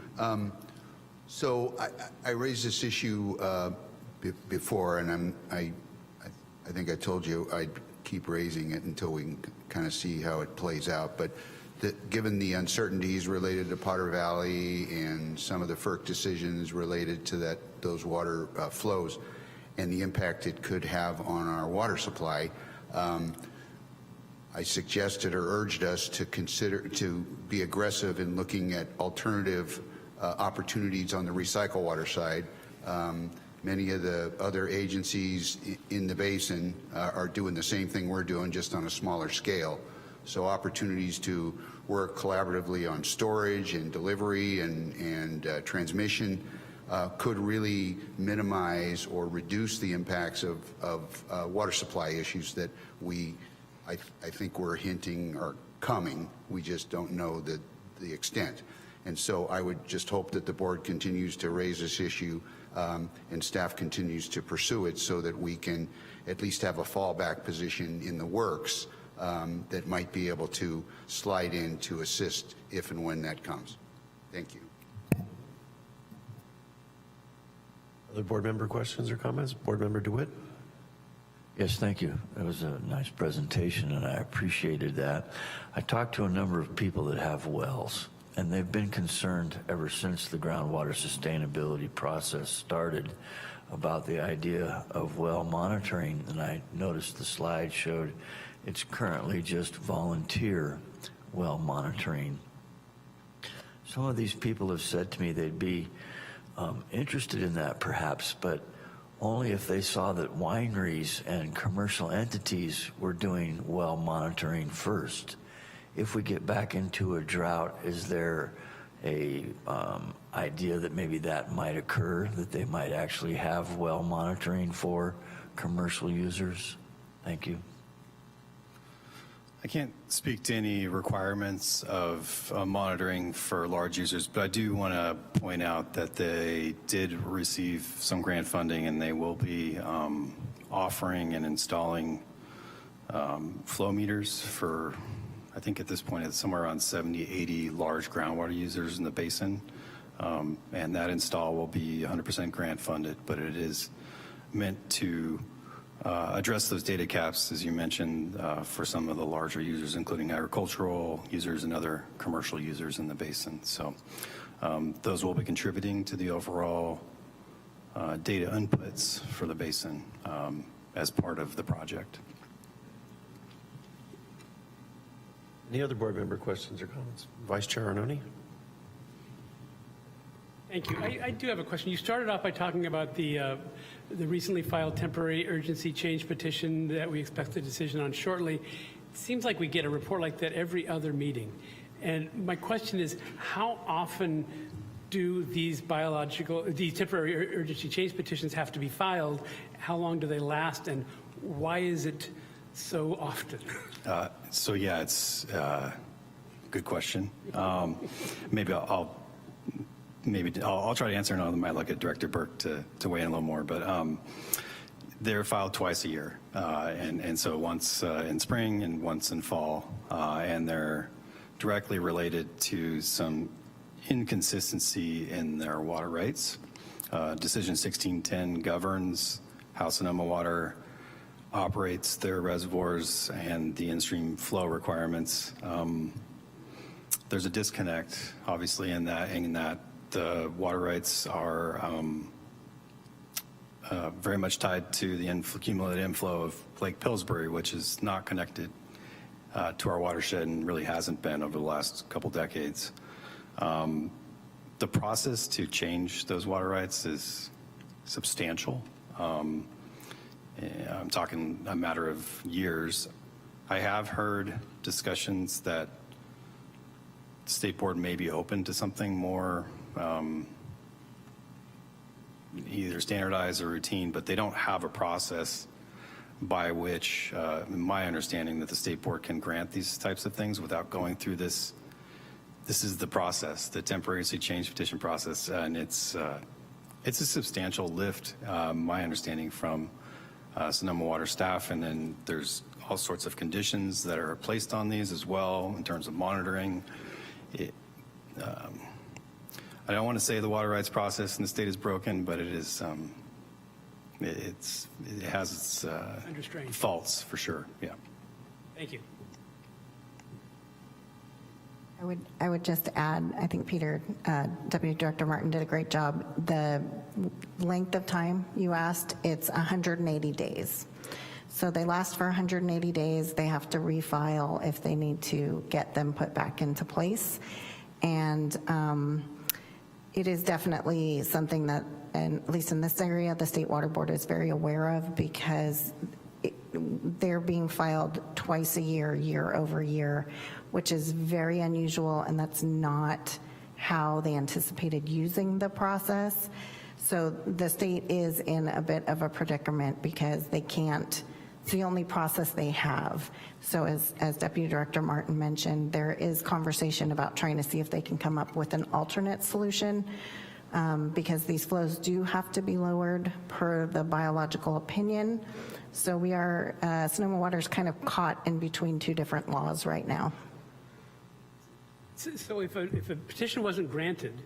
So I raised this issue before, and I think I told you I'd keep raising it until we can kind of see how it plays out. But given the uncertainties related to Potter Valley and some of the FERC decisions related to those water flows and the impact it could have on our water supply, I suggested or urged us to consider to be aggressive in looking at alternative opportunities on the recycle water side. Many of the other agencies in the basin are doing the same thing we're doing, just on a smaller scale. So opportunities to work collaboratively on storage and delivery and transmission could really minimize or reduce the impacts of water supply issues that I think we're hinting are coming. We just don't know the extent. And so I would just hope that the board continues to raise this issue and staff continues to pursue it so that we can at least have a fallback position in the works that might be able to slide in to assist if and when that comes. Thank you.
Other board member questions or comments? Board Member DeWitt?
Yes, thank you. That was a nice presentation, and I appreciated that. I talked to a number of people that have wells, and they've been concerned ever since the groundwater sustainability process started about the idea of well monitoring. And I noticed the slide showed it's currently just volunteer well monitoring. Some of these people have said to me they'd be interested in that perhaps, but only if they saw that wineries and commercial entities were doing well monitoring first. If we get back into a drought, is there a idea that maybe that might occur, that they might actually have well monitoring for commercial users? Thank you.
I can't speak to any requirements of monitoring for large users, but I do want to point out that they did receive some grant funding, and they will be offering and installing flow meters for, I think at this point it's somewhere around 70, 80 large groundwater users in the basin. And that install will be 100% grant funded, but it is meant to address those data caps, as you mentioned, for some of the larger users, including agricultural users and other commercial users in the basin. So those will be contributing to the overall data inputs for the basin as part of the project.
Any other board member questions or comments? Vice Chair Arnone?
Thank you. I do have a question. You started off by talking about the recently filed temporary urgency change petition that we expect a decision on shortly. It seems like we get a report like that every other meeting. And my question is, how often do these temporary urgency change petitions have to be filed? How long do they last? And why is it so often?
So yeah, it's a good question. Maybe I'll try to answer, and I might look at Director Burke to weigh in a little more, but they're filed twice a year. And so once in spring and once in fall, and they're directly related to some inconsistency in their water rights. Decision 1610 governs how Sonoma Water operates their reservoirs and the in-stream flow requirements. There's a disconnect, obviously, in that the water rights are very much tied to the cumulative inflow of Lake Pillsbury, which is not connected to our watershed and really hasn't been over the last couple decades. The process to change those water rights is substantial. I'm talking a matter of years. I have heard discussions that the State Board may be open to something more either standardized or routine, but they don't have a process by which, my understanding that the state board can grant these types of things without going through this. This is the process, the temporary agency change petition process, and it's a substantial lift, my understanding from Sonoma Water staff, and then there's all sorts of conditions that are placed on these as well in terms of monitoring. I don't want to say the water rights process in the state is broken, but it is. It has its faults for sure. Yeah.
Thank you.
I would just add, I think Peter, Deputy Director Martin did a great job. The length of time you asked, it's 180 days. So they last for 180 days. They have to refile if they need to get them put back into place. And it is definitely something that, and at least in this area, the State Water Board is very aware of, because they're being filed twice a year, year over year, which is very unusual, and that's not how they anticipated using the process. So the state is in a bit of a predicament because they can't, it's the only process they have. So as Deputy Director Martin mentioned, there is conversation about trying to see if they can come up with an alternate solution, because these flows do have to be lowered per the biological opinion. So we are, Sonoma Water's kind of caught in between two different laws right now.
So if a petition wasn't granted,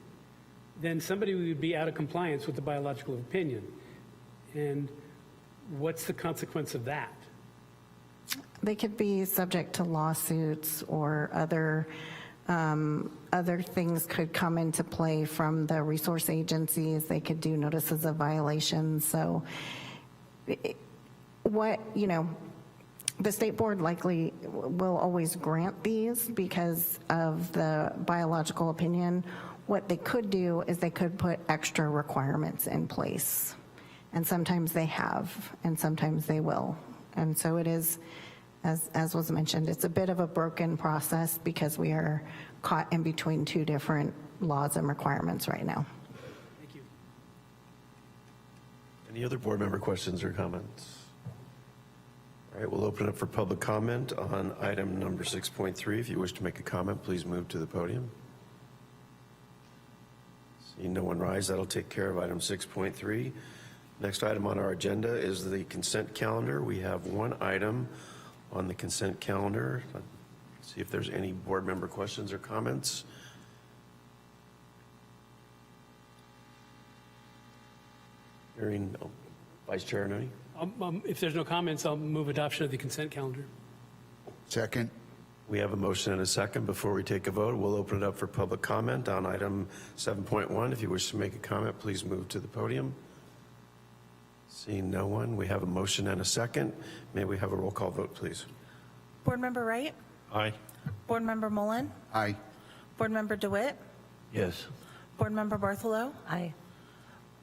then somebody would be out of compliance with the biological opinion. And what's the consequence of that?
They could be subject to lawsuits, or other things could come into play from the resource agencies. They could do notices of violations. So the state board likely will always grant these because of the biological opinion. What they could do is they could put extra requirements in place. And sometimes they have, and sometimes they will. And so it is, as was mentioned, it's a bit of a broken process because we are caught in between two different laws and requirements right now.
Thank you.
Any other board member questions or comments? All right, we'll open it up for public comment on item number 6.3. If you wish to make a comment, please move to the podium. Seeing no one rise, that'll take care of item 6.3. Next item on our agenda is the consent calendar. We have one item on the consent calendar. Let's see if there's any board member questions or comments. Hearing Vice Chair Arnone.
If there's no comments, I'll move adoption of the consent calendar.
Second.
We have a motion and a second. Before we take a vote, we'll open it up for public comment on item 7.1. If you wish to make a comment, please move to the podium. Seeing no one, we have a motion and a second. May we have a roll call vote, please?
Board Member Wright?
Aye.
Board Member Mullen?
Aye.
Board Member DeWitt?
Yes.
Board Member Bartholow?
Aye.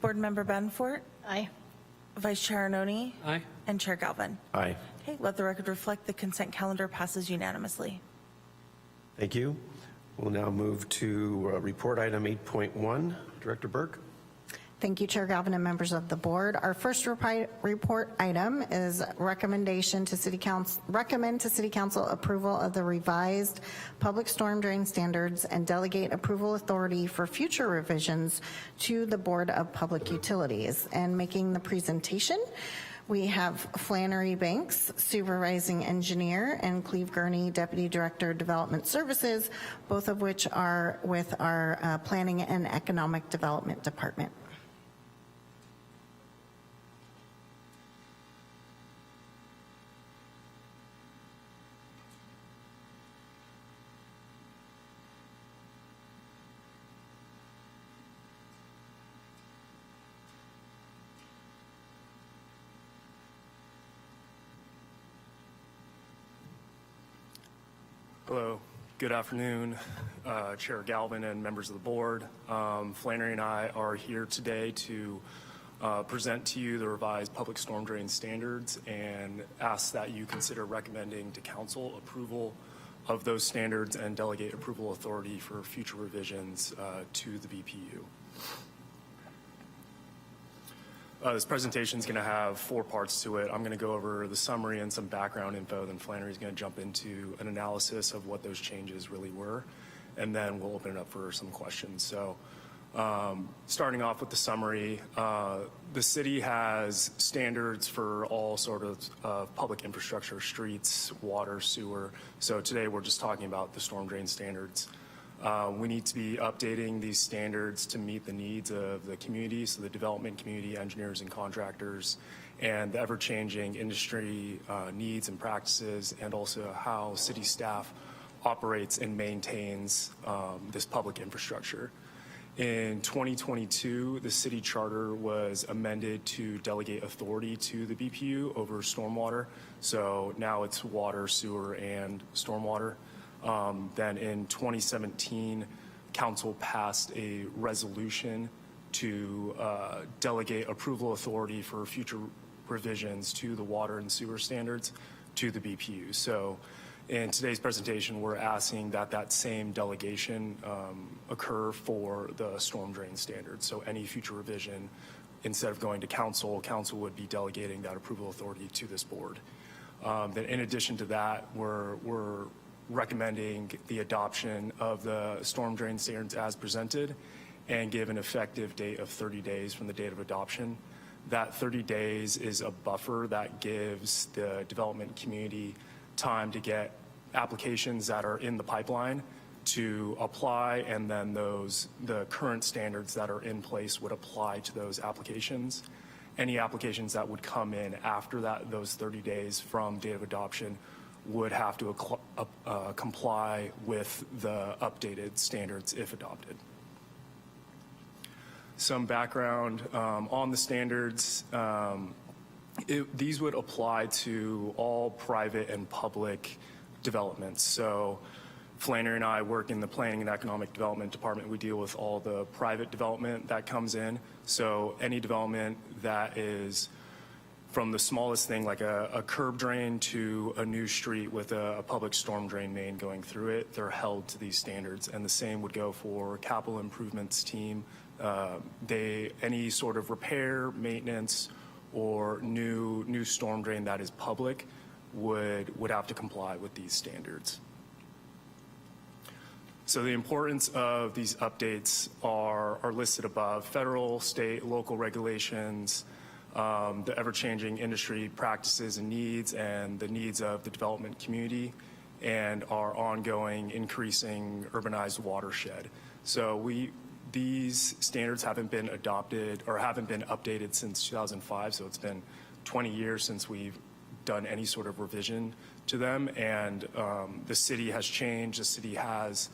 Board Member Bedenfort?
Aye.
Vice Chair Arnone?
Aye.
And Chair Galvin?
Aye.
Okay, let the record reflect the consent calendar passes unanimously.
Thank you. We'll now move to report item 8.1. Director Burke.
Thank you, Chair Galvin and members of the board. Our first report item is recommend to City Council approval of the revised public storm drain standards and delegate approval authority for future revisions to the Board of Public Utilities. And making the presentation, we have Flannery Banks, Supervising Engineer, and Cleve Gurney, Deputy Director, Development Services, both of which are with our Planning and Economic Development Department.
Hello, good afternoon, Chair Galvin and members of the board. Flannery and I are here today to present to you the revised public storm drain standards and ask that you consider recommending to council approval of those standards and delegate approval authority for future revisions to the BPU. This presentation is going to have 4 parts to it. I'm going to go over the summary and some background info, then Flannery's going to jump into an analysis of what those changes really were, and then we'll open it up for some questions. So starting off with the summary, the city has standards for all sort of public infrastructure, streets, water, sewer. So today we're just talking about the storm drain standards. We need to be updating these standards to meet the needs of the community, so the development community, engineers and contractors, and the ever-changing industry needs and practices, and also how city staff operates and maintains this public infrastructure. In 2022, the city charter was amended to delegate authority to the BPU over stormwater. So now it's water, sewer, and stormwater. Then in 2017, council passed a resolution to delegate approval authority for future revisions to the water and sewer standards to the BPU. So in today's presentation, we're asking that that same delegation occur for the storm drain standards. So any future revision, instead of going to council, council would be delegating that approval authority to this board. Then in addition to that, we're recommending the adoption of the storm drain standards as presented and give an effective date of 30 days from the date of adoption. That 30 days is a buffer that gives the development community time to get applications that are in the pipeline to apply, and then the current standards that are in place would apply to those applications. Any applications that would come in after that, those 30 days from date of adoption, would have to comply with the updated standards if adopted. Some background on the standards. These would apply to all private and public developments. So Flannery and I work in the Planning and Economic Development Department. We deal with all the private development that comes in. So any development that is from the smallest thing, like a curb drain, to a new street with a public storm drain main going through it, they're held to these standards. And the same would go for capital improvements team. Any sort of repair, maintenance, or new storm drain that is public would have to comply with these standards. So the importance of these updates are listed above: federal, state, local regulations, the ever-changing industry practices and needs, and the needs of the development community, and our ongoing increasing urbanized watershed. So these standards haven't been adopted or haven't been updated since 2005, so it's been 20 years since we've done any sort of revision to them, and the city has changed. The city has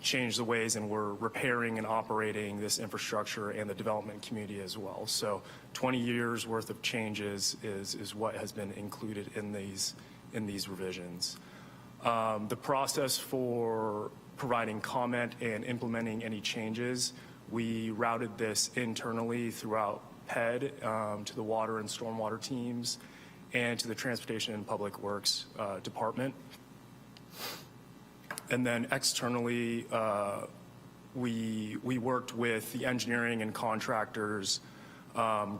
changed the ways, and we're repairing and operating this infrastructure and the development community as well. So 20 years worth of changes is what has been included in these revisions. The process for providing comment and implementing any changes, we routed this internally throughout PED to the water and stormwater teams and to the Transportation and Public Works Department. And then externally, we worked with the engineering and contractors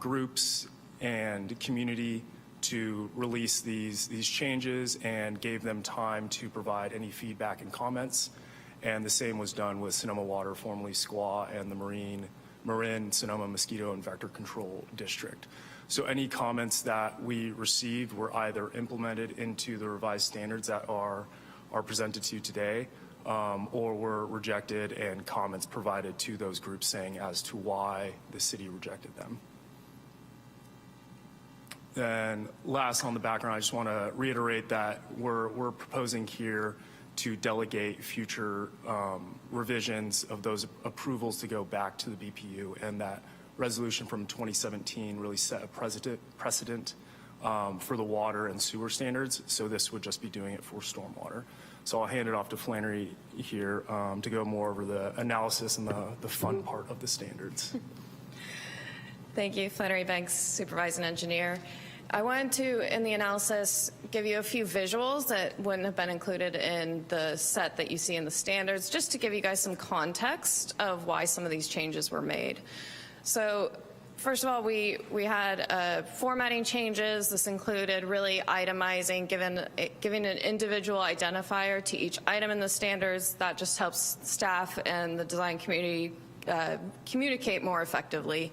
groups and community to release these changes, and gave them time to provide any feedback and comments. And the same was done with Sonoma Water, formerly SQUA, and the Marin, Sonoma Mosquito and Vector Control District. So any comments that we received were either implemented into the revised standards that are presented to you today, or were rejected, and comments provided to those groups saying as to why the city rejected them. Then last on the background, I just want to reiterate that we're proposing here to delegate future revisions of those approvals to go back to the BPU, and that resolution from 2017 really set a precedent for the water and sewer standards, so this would just be doing it for stormwater. So I'll hand it off to Flannery here to go more over the analysis and the fun part of the standards.
Thank you, Flannery Banks, Supervising Engineer. I wanted to, in the analysis, give you a few visuals that wouldn't have been included in the set that you see in the standards, just to give you guys some context of why some of these changes were made. So first of all, we had formatting changes. This included really itemizing, giving an individual identifier to each item in the standards. That just helps staff and the design community communicate more effectively.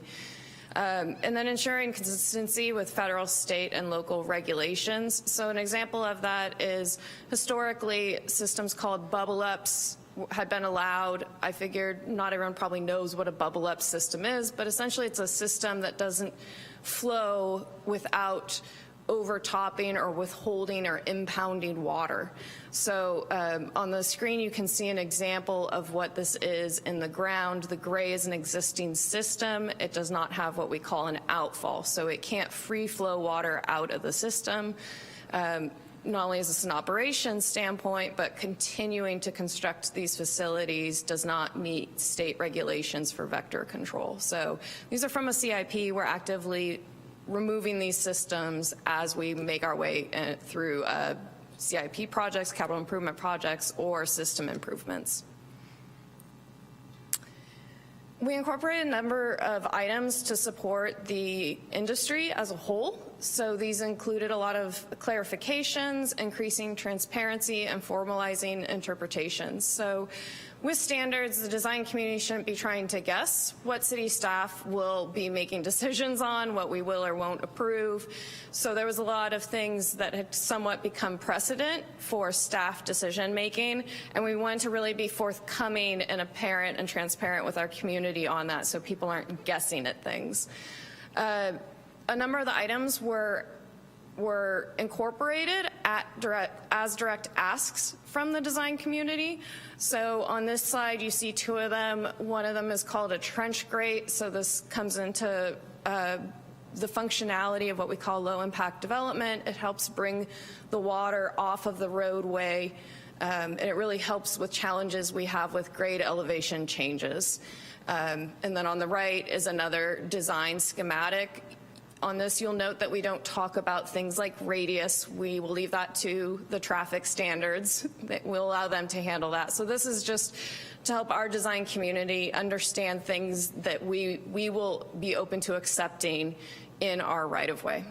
And then ensuring consistency with federal, state, and local regulations. So an example of that is historically systems called bubble ups had been allowed. I figured not everyone probably knows what a bubble up system is, but essentially it's a system that doesn't flow without overtopping or withholding or impounding water. So on the screen you can see an example of what this is in the ground. The gray is an existing system. It does not have what we call an outfall, so it can't free flow water out of the system. Not only is this an operations standpoint, but continuing to construct these facilities does not meet state regulations for vector control. So these are from a CIP. We're actively removing these systems as we make our way through CIP projects, capital improvement projects, or system improvements. We incorporated a number of items to support the industry as a whole. So these included a lot of clarifications, increasing transparency, and formalizing interpretations. So with standards, the design community shouldn't be trying to guess what city staff will be making decisions on, what we will or won't approve. So there was a lot of things that had somewhat become precedent for staff decision making, and we wanted to really be forthcoming and apparent and transparent with our community on that so people aren't guessing at things. A number of the items were incorporated as direct asks from the design community. So on this slide, you see two of them. One of them is called a trench grate. So this comes into the functionality of what we call low impact development. It helps bring the water off of the roadway, and it really helps with challenges we have with grade elevation changes. And then on the right is another design schematic. On this, you'll note that we don't talk about things like radius. We will leave that to the traffic standards. We'll allow them to handle that. So this is just to help our design community understand things that we will be open to accepting in our right-of-way.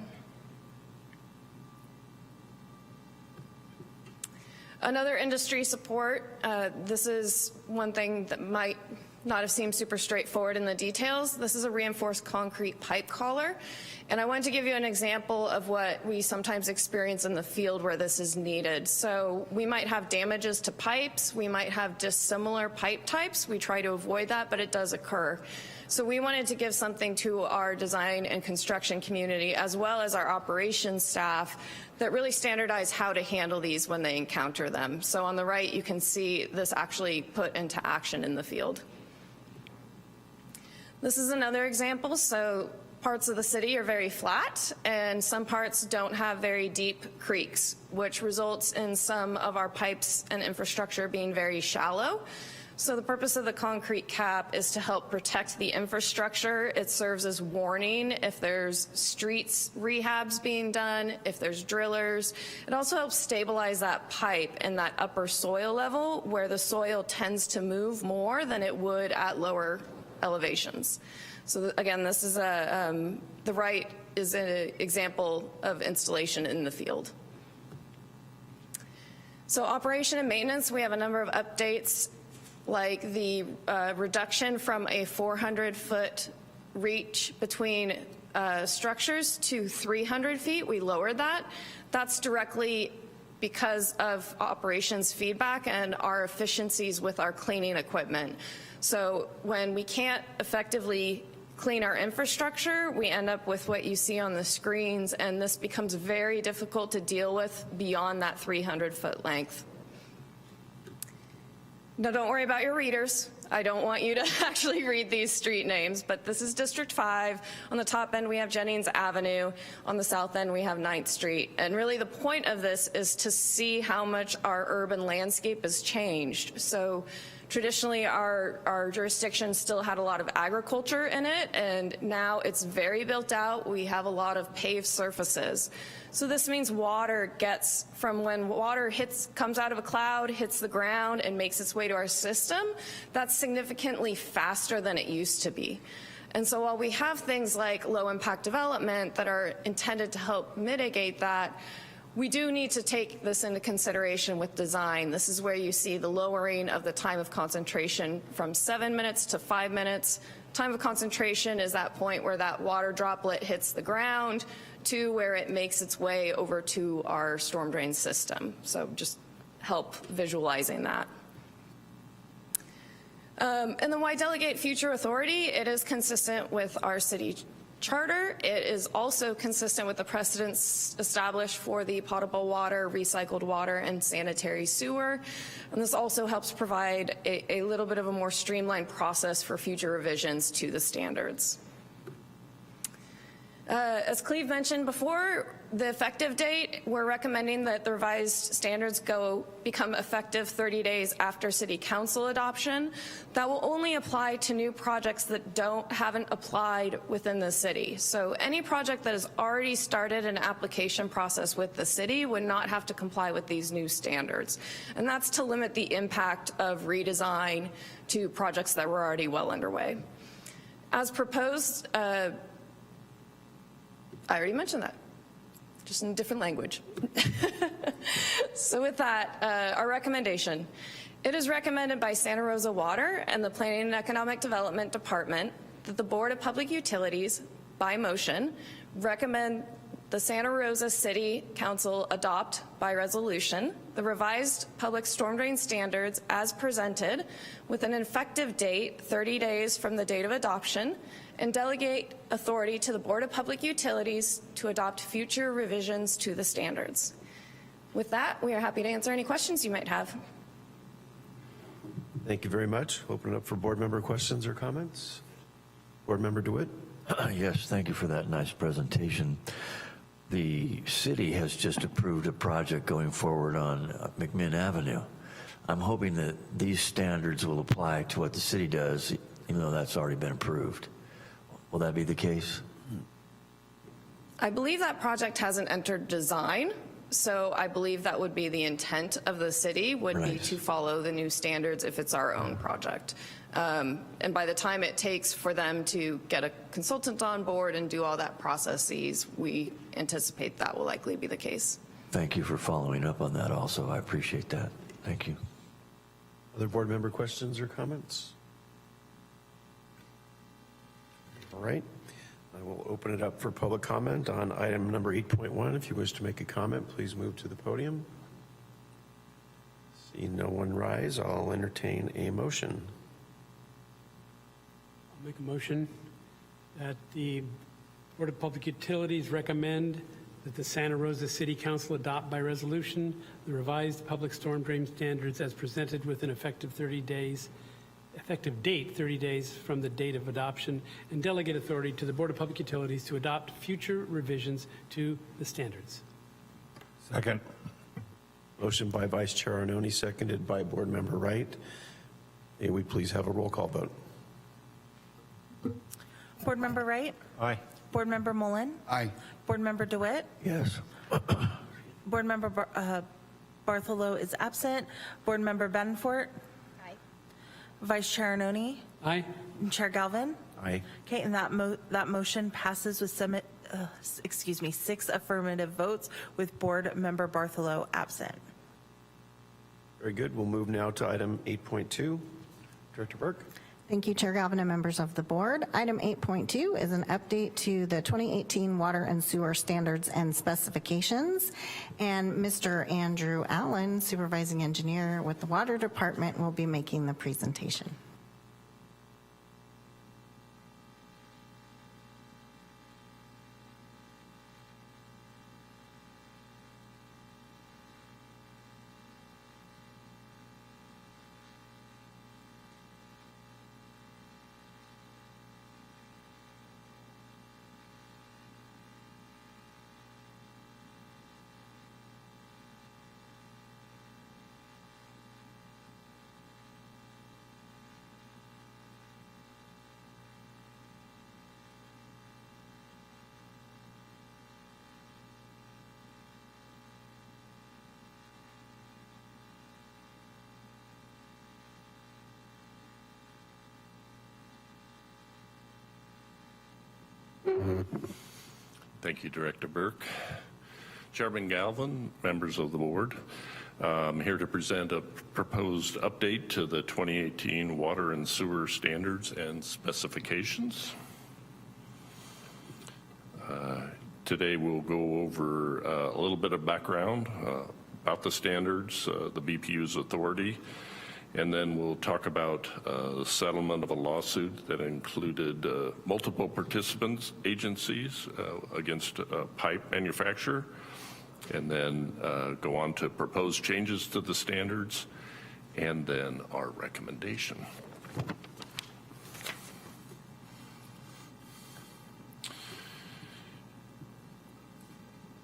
Another industry support, this is one thing that might not have seemed super straightforward in the details. This is a reinforced concrete pipe collar. And I wanted to give you an example of what we sometimes experience in the field where this is needed. So we might have damages to pipes. We might have dissimilar pipe types. We try to avoid that, but it does occur. So we wanted to give something to our design and construction community, as well as our operations staff, that really standardize how to handle these when they encounter them. So on the right, you can see this actually put into action in the field. This is another example. So parts of the city are very flat, and some parts don't have very deep creeks, which results in some of our pipes and infrastructure being very shallow. So the purpose of the concrete cap is to help protect the infrastructure. It serves as warning if there's streets rehabs being done, if there's drillers. It also helps stabilize that pipe in that upper soil level where the soil tends to move more than it would at lower elevations. So again, this is the right is an example of installation in the field. So operation and maintenance, we have a number of updates, like the reduction from a 400-foot reach between structures to 300 feet. We lowered that. That's directly because of operations feedback and our efficiencies with our cleaning equipment. So when we can't effectively clean our infrastructure, we end up with what you see on the screens, and this becomes very difficult to deal with beyond that 300-foot length. Now, don't worry about your readers. I don't want you to actually read these street names, but this is District 5. On the top end, we have Jennings Avenue. On the south end, we have 9th Street. And really the point of this is to see how much our urban landscape has changed. So traditionally, our jurisdiction still had a lot of agriculture in it, and now it's very built out. We have a lot of paved surfaces. So this means water gets from when water comes out of a cloud, hits the ground, and makes its way to our system. That's significantly faster than it used to be. And so while we have things like low impact development that are intended to help mitigate that, we do need to take this into consideration with design. This is where you see the lowering of the time of concentration from 7 minutes to 5 minutes. Time of concentration is that point where that water droplet hits the ground to where it makes its way over to our storm drain system. So just help visualizing that. And then why delegate future authority? It is consistent with our city charter. It is also consistent with the precedents established for the potable water, recycled water, and sanitary sewer. And this also helps provide a little bit of a more streamlined process for future revisions to the standards. As Cleve mentioned before, the effective date, we're recommending that the revised standards become effective 30 days after City Council adoption. That will only apply to new projects that haven't applied within the city. So any project that has already started an application process with the city would not have to comply with these new standards. And that's to limit the impact of redesign to projects that were already well underway. As proposed, I already mentioned that, just in different language. So with that, our recommendation. It is recommended by Santa Rosa Water and the Planning and Economic Development Department that the Board of Public Utilities, by motion, recommend the Santa Rosa City Council adopt by resolution the revised public storm drain standards as presented with an effective date 30 days from the date of adoption, and delegate authority to the Board of Public Utilities to adopt future revisions to the standards. With that, we are happy to answer any questions you might have.
Thank you very much. Open it up for board member questions or comments. Board member DeWitt.
Yes, thank you for that nice presentation. The city has just approved a project going forward on McMinn Avenue. I'm hoping that these standards will apply to what the city does, even though that's already been approved. Will that be the case?
I believe that project hasn't entered design, so I believe that would be the intent of the city, would be to follow the new standards if it's our own project. And by the time it takes for them to get a consultant on board and do all that processes, we anticipate that will likely be the case.
Thank you for following up on that also. I appreciate that. Thank you.
Other board member questions or comments? All right. I will open it up for public comment on item number 8.1. If you wish to make a comment, please move to the podium. See no one rise, I'll entertain a motion.
I'll make a motion that the Board of Public Utilities recommend that the Santa Rosa City Council adopt by resolution the revised public storm drain standards as presented with an effective date 30 days from the date of adoption, and delegate authority to the Board of Public Utilities to adopt future revisions to the standards.
Second.
Motion by Vice Chair Arnone, seconded by Board Member Wright. May we please have a roll call vote?
Board Member Wright?
Aye.
Board Member Mullen?
Aye.
Board Member DeWitt?
Yes.
Board Member Bartholow is absent. Board Member Benfort?
Aye.
Vice Chair Arnone?
Aye.
And Chair Galvin?
Aye.
Okay, and that motion passes with 6 affirmative votes with Board Member Bartholow absent.
Very good. We'll move now to item 8.2. Director Burke.
Thank you, Chair Galvin and members of the board. Item 8.2 is an update to the 2018 Water and Sewer Standards and Specifications. And Mr. Andrew Allen, Supervising Engineer with the Water Department, will be making the presentation.
Thank you, Director Burke. Chairman Galvin, members of the board, I'm here to present a proposed update to the 2018 water and sewer standards and specifications. Today we'll go over a little bit of background about the standards, the BPU's authority, and then we'll talk about the settlement of a lawsuit that included multiple participants, agencies against a pipe manufacturer, and then go on to propose changes to the standards, and then our recommendation.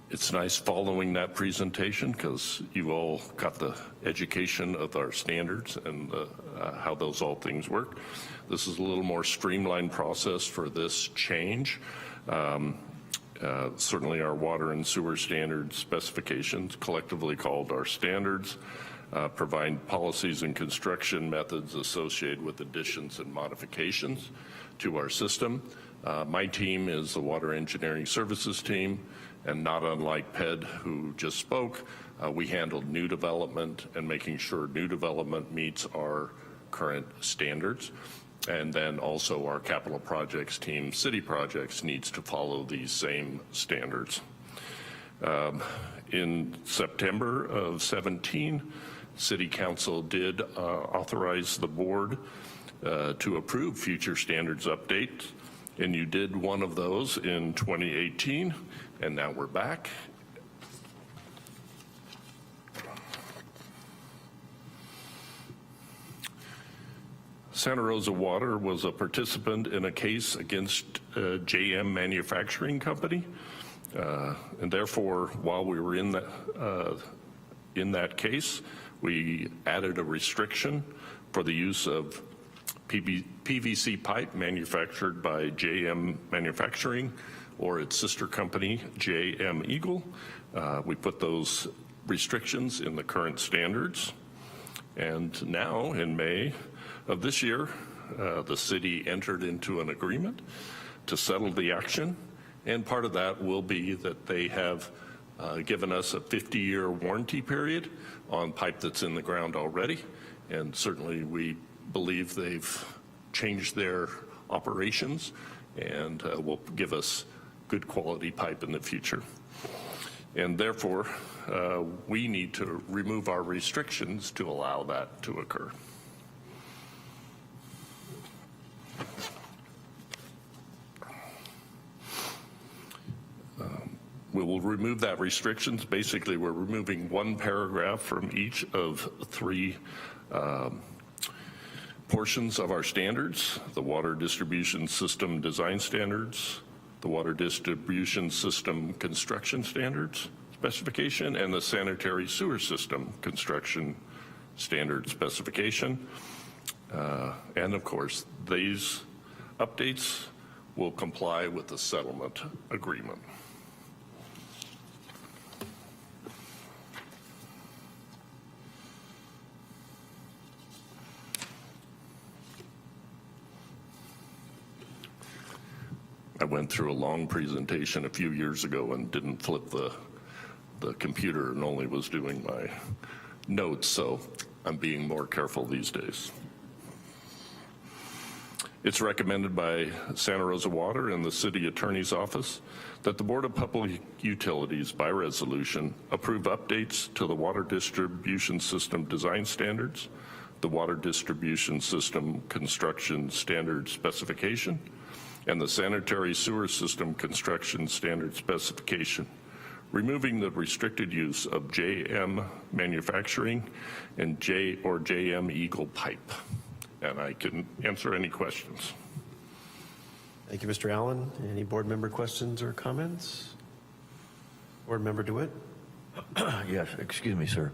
It's nice following that presentation because you all got the education of our standards and how those all things work. This is a little more streamlined process for this change. Certainly our water and sewer standards specifications, collectively called our standards, provide policies and construction methods associated with additions and modifications to our system. My team is the Water Engineering Services team, and not unlike PED, who just spoke, we handled new development and making sure new development meets our current standards. And then also our capital projects team, city projects, needs to follow these same standards. In September of 17, City Council did authorize the board to approve future standards updates, and you did one of those in 2018, and now we're back. Santa Rosa Water was a participant in a case against JM Manufacturing Company, and therefore, while we were in that case, we added a restriction for the use of PVC pipe manufactured by JM Manufacturing or its sister company, JM Eagle. We put those restrictions in the current standards, and now in May of this year, the city entered into an agreement to settle the action, and part of that will be that they have given us a 50-year warranty period on pipe that's in the ground already, and certainly we believe they've changed their operations and will give us good quality pipe in the future. And therefore, we need to remove our restrictions to allow that to occur. We will remove that restrictions. Basically, we're removing one paragraph from each of three portions of our standards: the water distribution system design standards, the water distribution system construction standards specification, and the sanitary sewer system construction standard specification. And of course, these updates will comply with the settlement agreement. I went through a long presentation a few years ago and didn't flip the computer and only was doing my notes, so I'm being more careful these days. It's recommended by Santa Rosa Water and the City Attorney's Office that the Board of Public Utilities, by resolution, approve updates to the Water Distribution System Design Standards, the Water Distribution System Construction Standard Specification, and the Sanitary Sewer System Construction Standard Specification, removing the restricted use of JM Manufacturing and JM Eagle pipe. And I can answer any questions.
Thank you, Mr. Allen. Any board member questions or comments? Board member DeWitt?
Yes, excuse me, sir.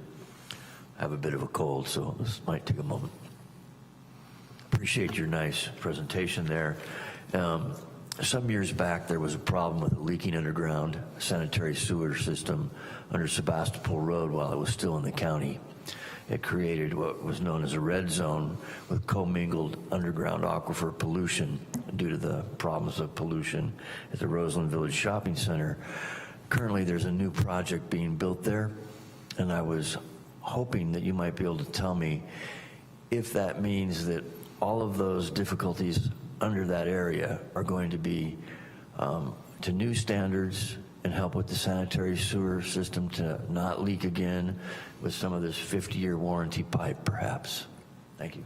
I have a bit of a cold, so this might take a moment. Appreciate your nice presentation there. Some years back, there was a problem with a leaking underground sanitary sewer system under Sebastopol Road while it was still in the county. It created what was known as a red zone with commingled underground aquifer pollution due to the problems of pollution at the Roseland Village Shopping Center. Currently, there's a new project being built there, and I was hoping that you might be able to tell me if that means that all of those difficulties under that area are going to be to new standards and help with the sanitary sewer system to not leak again with some of this 50-year warranty pipe, perhaps. Thank you.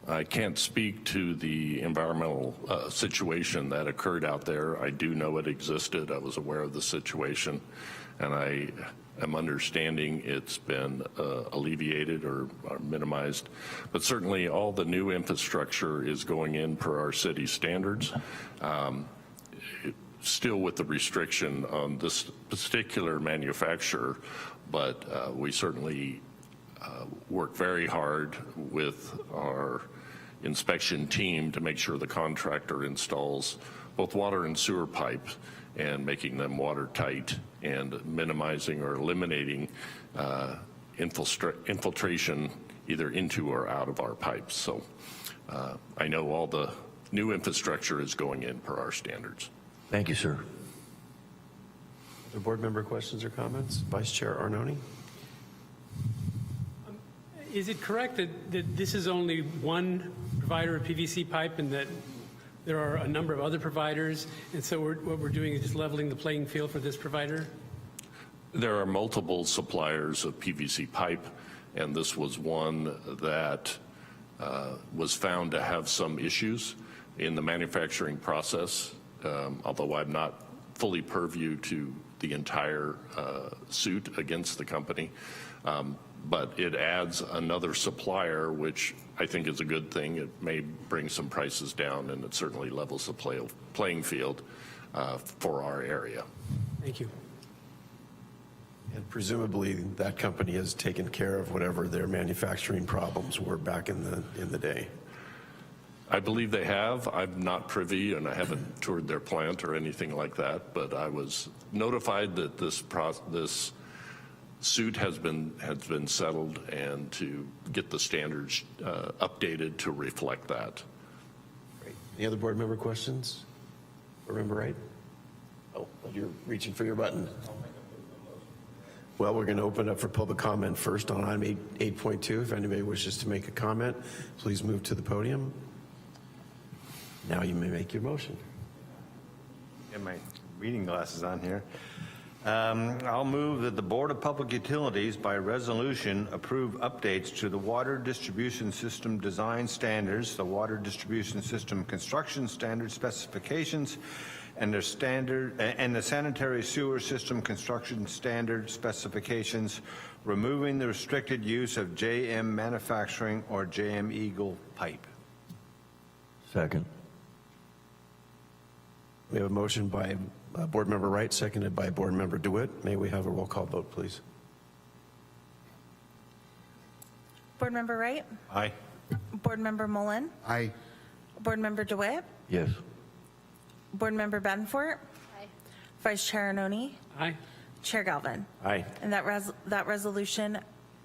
I can't speak to the environmental situation that occurred out there. I do know it existed. I was aware of the situation, and I am understanding it's been alleviated or minimized. But certainly all the new infrastructure is going in per our city standards. Still with the restriction on this particular manufacturer, but we certainly work very hard with our inspection team to make sure the contractor installs both water and sewer pipes and making them watertight and minimizing or eliminating infiltration either into or out of our pipes. So I know all the new infrastructure is going in per our standards.
Thank you, sir.
Other board member questions or comments? Vice Chair Arnone?
Is it correct that this is only one provider of PVC pipe and that there are a number of other providers, and so what we're doing is just leveling the playing field for this provider?
There are multiple suppliers of PVC pipe, and this was one that was found to have some issues in the manufacturing process, although I'm not fully purview to the entire suit against the company. But it adds another supplier, which I think is a good thing. It may bring some prices down, and it certainly levels the playing field for our area.
Thank you.
And presumably that company has taken care of whatever their manufacturing problems were back in the day.
I believe they have. I'm not privy, and I haven't toured their plant or anything like that, but I was notified that this suit has been settled and to get the standards updated to reflect that.
Great. Any other board member questions? Board member Wright? Oh, you're reaching for your button. Well, we're going to open up for public comment first on item 8.2. If anybody wishes to make a comment, please move to the podium. Now you may make your motion.
Get my reading glasses on here. I'll move that the Board of Public Utilities by resolution approve updates to the water distribution system design standards, the water distribution system construction standard specifications, and the sanitary sewer system construction standard specifications, removing the restricted use of JM Manufacturing or JM Eagle pipe.
Second.
We have a motion by Board Member Wright, seconded by Board Member DeWitt. May we have a roll call vote, please?
Board Member Wright?
Aye.
Board Member Mullen?
Aye.
Board Member DeWitt?
Yes.
Board Member Benfort?
Aye.
Vice Chair Arnone?
Aye.
Chair Galvin?
Aye.
And that resolution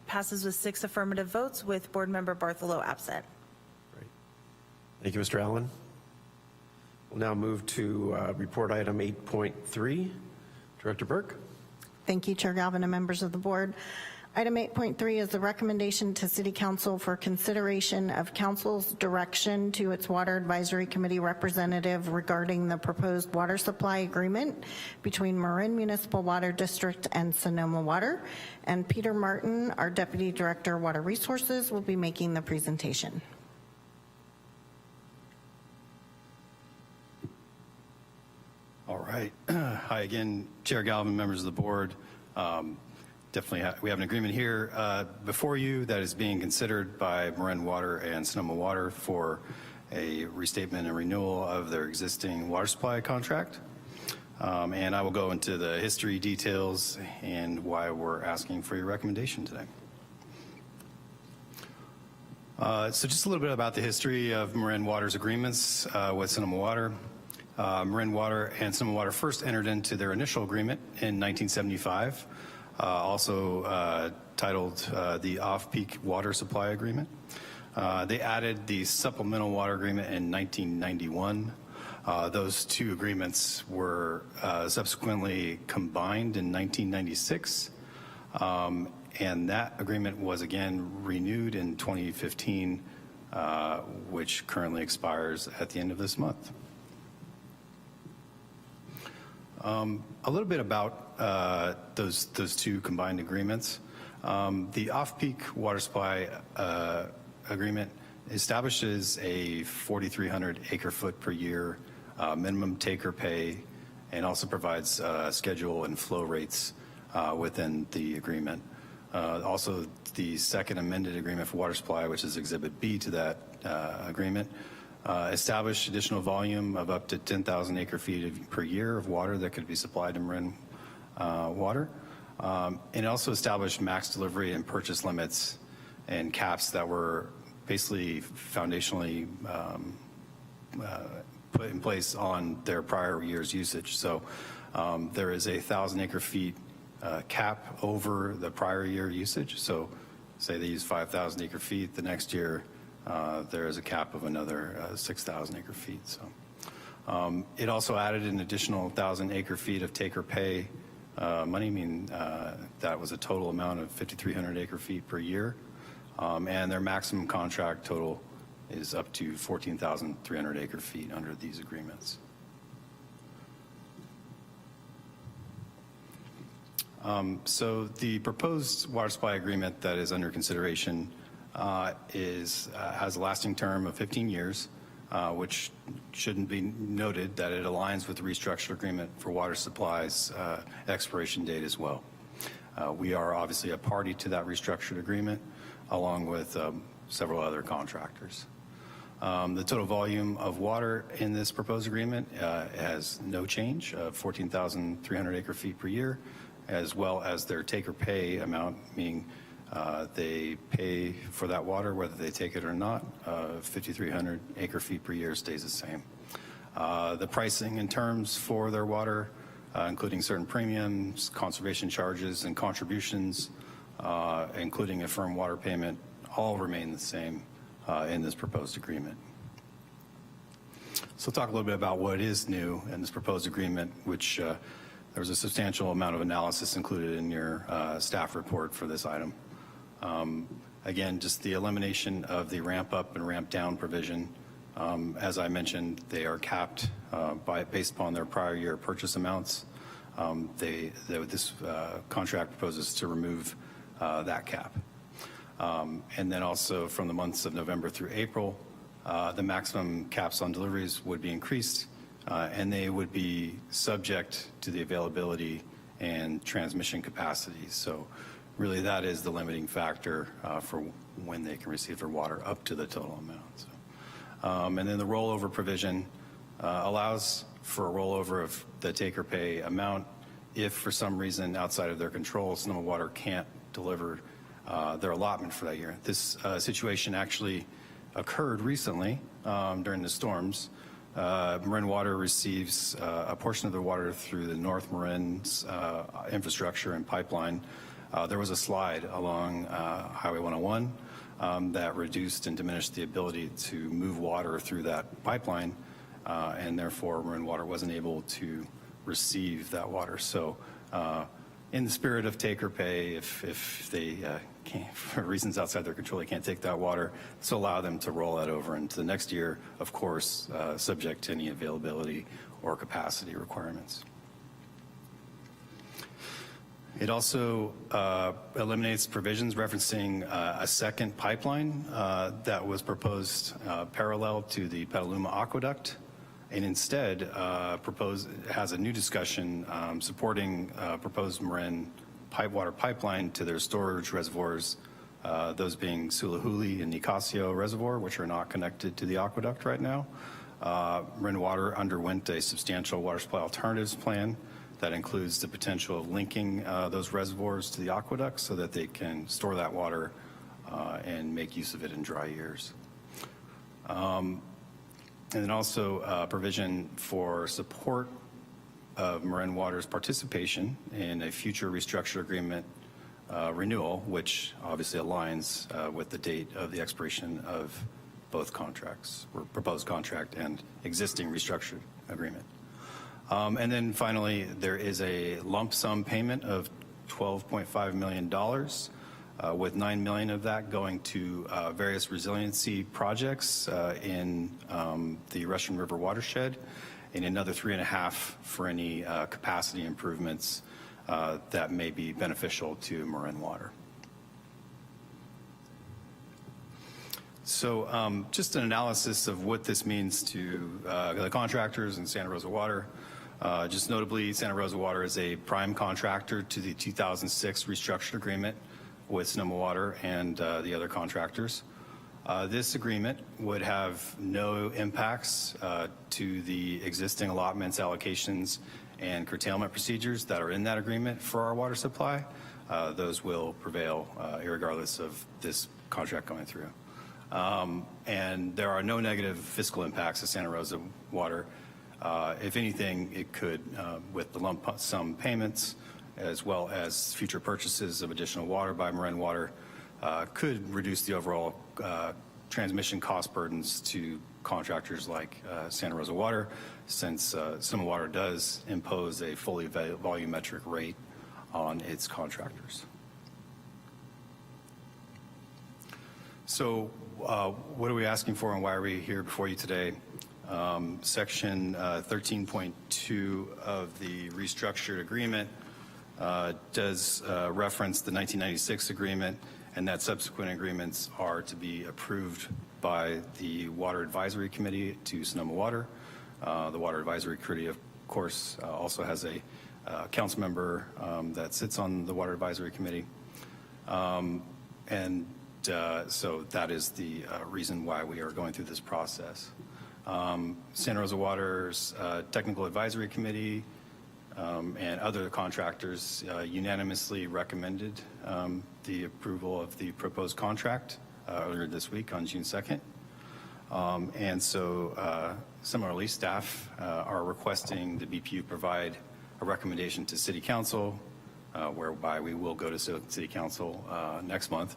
passes with 6 affirmative votes with Board Member Bartholow absent.
Great. Thank you, Mr. Allen. We'll now move to report item 8.3. Director Burke.
Thank you, Chair Galvin and members of the board. Item 8.3 is the recommendation to City Council for consideration of Council's direction to its Water Advisory Committee representative regarding the proposed water supply agreement between Marin Municipal Water District and Sonoma Water. And Peter Martin, our Deputy Director of Water Resources, will be making the presentation.
All right. Hi again, Chair Galvin, members of the board. Definitely, we have an agreement here before you that is being considered by Marin Water and Sonoma Water for a restatement and renewal of their existing water supply contract. And I will go into the history details and why we're asking for your recommendation today. So just a little bit about the history of Marin Water's agreements with Sonoma Water. Marin Water and Sonoma Water first entered into their initial agreement in 1975, also titled the Off-Peak Water Supply Agreement. They added the Supplemental Water Agreement in 1991. Those two agreements were subsequently combined in 1996, and that agreement was again renewed in 2015, which currently expires at the end of this month. A little bit about those two combined agreements. The off-peak water supply agreement establishes a 4,300 acre-foot per year minimum take or pay, and also provides schedule and flow rates within the agreement. Also, the second amended agreement for water supply, which is Exhibit B to that agreement, established additional volume of up to 10,000 acre-feet per year of water that could be supplied to Marin Water. And it also established max delivery and purchase limits and caps that were basically foundationally put in place on their prior year's usage. So there is a 1,000 acre-feet cap over the prior year usage. So say they use 5,000 acre-feet, the next year there is a cap of another 6,000 acre-feet. So it also added an additional 1,000 acre-feet of take-or-pay money. I mean, that was a total amount of 5,300 acre-feet per year, and their maximum contract total is up to 14,300 acre-feet under these agreements. So the proposed water supply agreement that is under consideration has a lasting term of 15 years, which shouldn't be noted that it aligns with the restructured agreement for water supplies expiration date as well. We are obviously a party to that restructured agreement, along with several other contractors. The total volume of water in this proposed agreement has no change of 14,300 acre-feet per year, as well as their take-or-pay amount, meaning they pay for that water whether they take it or not. 5,300 acre-feet per year stays the same. The pricing and terms for their water, including certain premiums, conservation charges, and contributions, including a firm water payment, all remain the same in this proposed agreement. So we'll talk a little bit about what is new in this proposed agreement, which there was a substantial amount of analysis included in your staff report for this item. Again, just the elimination of the ramp up and ramp down provision. As I mentioned, they are capped based upon their prior year purchase amounts. This contract proposes to remove that cap. And then also from the months of November through April, the maximum caps on deliveries would be increased, and they would be subject to the availability and transmission capacity. So really that is the limiting factor for when they can receive their water up to the total amount. So, and then the rollover provision allows for a rollover of the take or pay amount if for some reason outside of their control Sonoma Water can't deliver their allotment for that year. This situation actually occurred recently during the storms. Marin Water receives a portion of their water through the North Marin's infrastructure and pipeline. There was a slide along Highway 101 that reduced and diminished the ability to move water through that pipeline, and therefore Marin Water wasn't able to receive that water. So in the spirit of take or pay, if they can't, for reasons outside their control, they can't take that water, so allow them to roll that over into the next year, of course, subject to any availability or capacity requirements. It also eliminates provisions referencing a second pipeline that was proposed parallel to the Petaluma Aqueduct, and instead has a new discussion supporting proposed Marin water pipeline to their storage reservoirs, those being Sulahuli and Nicasio Reservoir, which are not connected to the aqueduct right now. Marin Water underwent a substantial water supply alternatives plan that includes the potential of linking those reservoirs to the aqueduct so that they can store that water and make use of it in dry years. And then also provision for support of Marin Water's participation in a future restructure agreement renewal, which obviously aligns with the date of the expiration of both contracts, or proposed contract and existing restructured agreement. And then finally, there is a lump sum payment of $12.5 million, with $9 million of that going to various resiliency projects in the Russian River watershed, and another $3.5 million for any capacity improvements that may be beneficial to Marin Water. So just an analysis of what this means to the contractors and Santa Rosa Water. Just notably, Santa Rosa Water is a prime contractor to the 2006 restructured agreement with Sonoma Water and the other contractors. This agreement would have no impacts to the existing allotments, allocations, and curtailment procedures that are in that agreement for our water supply. Those will prevail irregardless of this contract going through. And there are no negative fiscal impacts to Santa Rosa Water. If anything, it could, with the lump sum payments, as well as future purchases of additional water by Marin Water, could reduce the overall transmission cost burdens to contractors like Santa Rosa Water, since Sonoma Water does impose a fully volumetric rate on its contractors. So what are we asking for and why are we here before you today? Section 13.2 of the restructured agreement does reference the 1996 agreement, and that subsequent agreements are to be approved by the Water Advisory Committee to Sonoma Water. The Water Advisory Committee, of course, also has a council member that sits on the Water Advisory Committee. So that is the reason why we are going through this process. Santa Rosa Water's Technical Advisory Committee and other contractors unanimously recommended the approval of the proposed contract earlier this week on June 2nd. And so similarly, staff are requesting the BPU provide a recommendation to City Council, whereby we will go to City Council next month,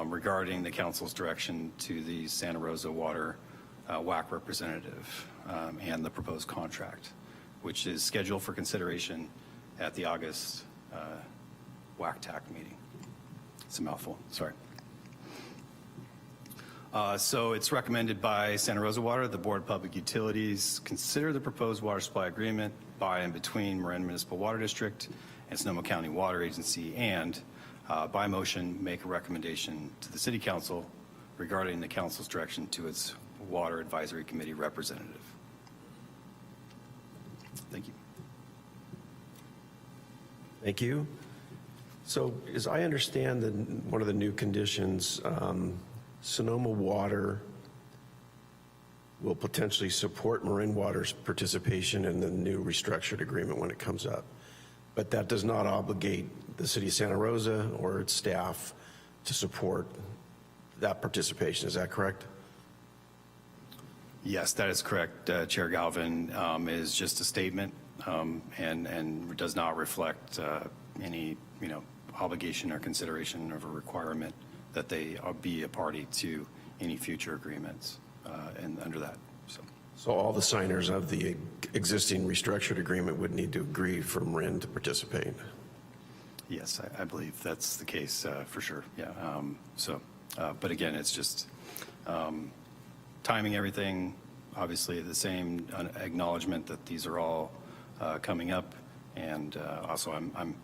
regarding the Council's direction to the Santa Rosa Water WAC representative and the proposed contract, which is scheduled for consideration at the August WAC-TAC meeting. It's a mouthful, sorry. So it's recommended by Santa Rosa Water, the Board of Public Utilities, consider the proposed water supply agreement by and between Marin Municipal Water District and Sonoma County Water Agency, and by motion, make a recommendation to the City Council regarding the Council's direction to its Water Advisory Committee representative. Thank you.
Thank you. So as I understand one of the new conditions, Sonoma Water will potentially support Marin Water's participation in the new restructured agreement when it comes up. But that does not obligate the City of Santa Rosa or its staff to support that participation. Is that correct?
Yes, that is correct, Chair Galvin. Is just a statement and does not reflect any, obligation or consideration of a requirement that they be a party to any future agreements and under that.
So all the signers of the existing restructured agreement would need to agree for Marin to participate?
Yes, I believe that's the case for sure. Yeah. But again, it's just timing everything. Obviously, the same acknowledgement that these are all coming up, and also I'm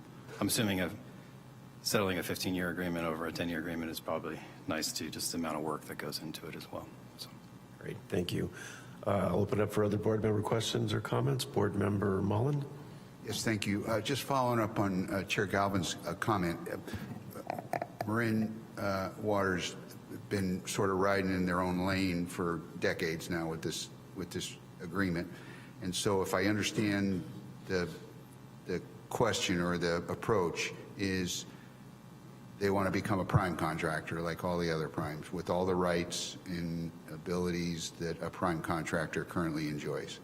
assuming settling a 15-year agreement over a 10-year agreement is probably nice too. Just the amount of work that goes into it as well. So.
Great, thank you. I'll open up for other board member questions or comments. Board Member Mullen.
Yes, thank you. Just following up on Chair Galvin's comment, Marin Water's been sort of riding in their own lane for decades now with this agreement, and so if I understand the question or the approach is they want to become a prime contractor like all the other primes with all the rights and abilities that a prime contractor currently enjoys?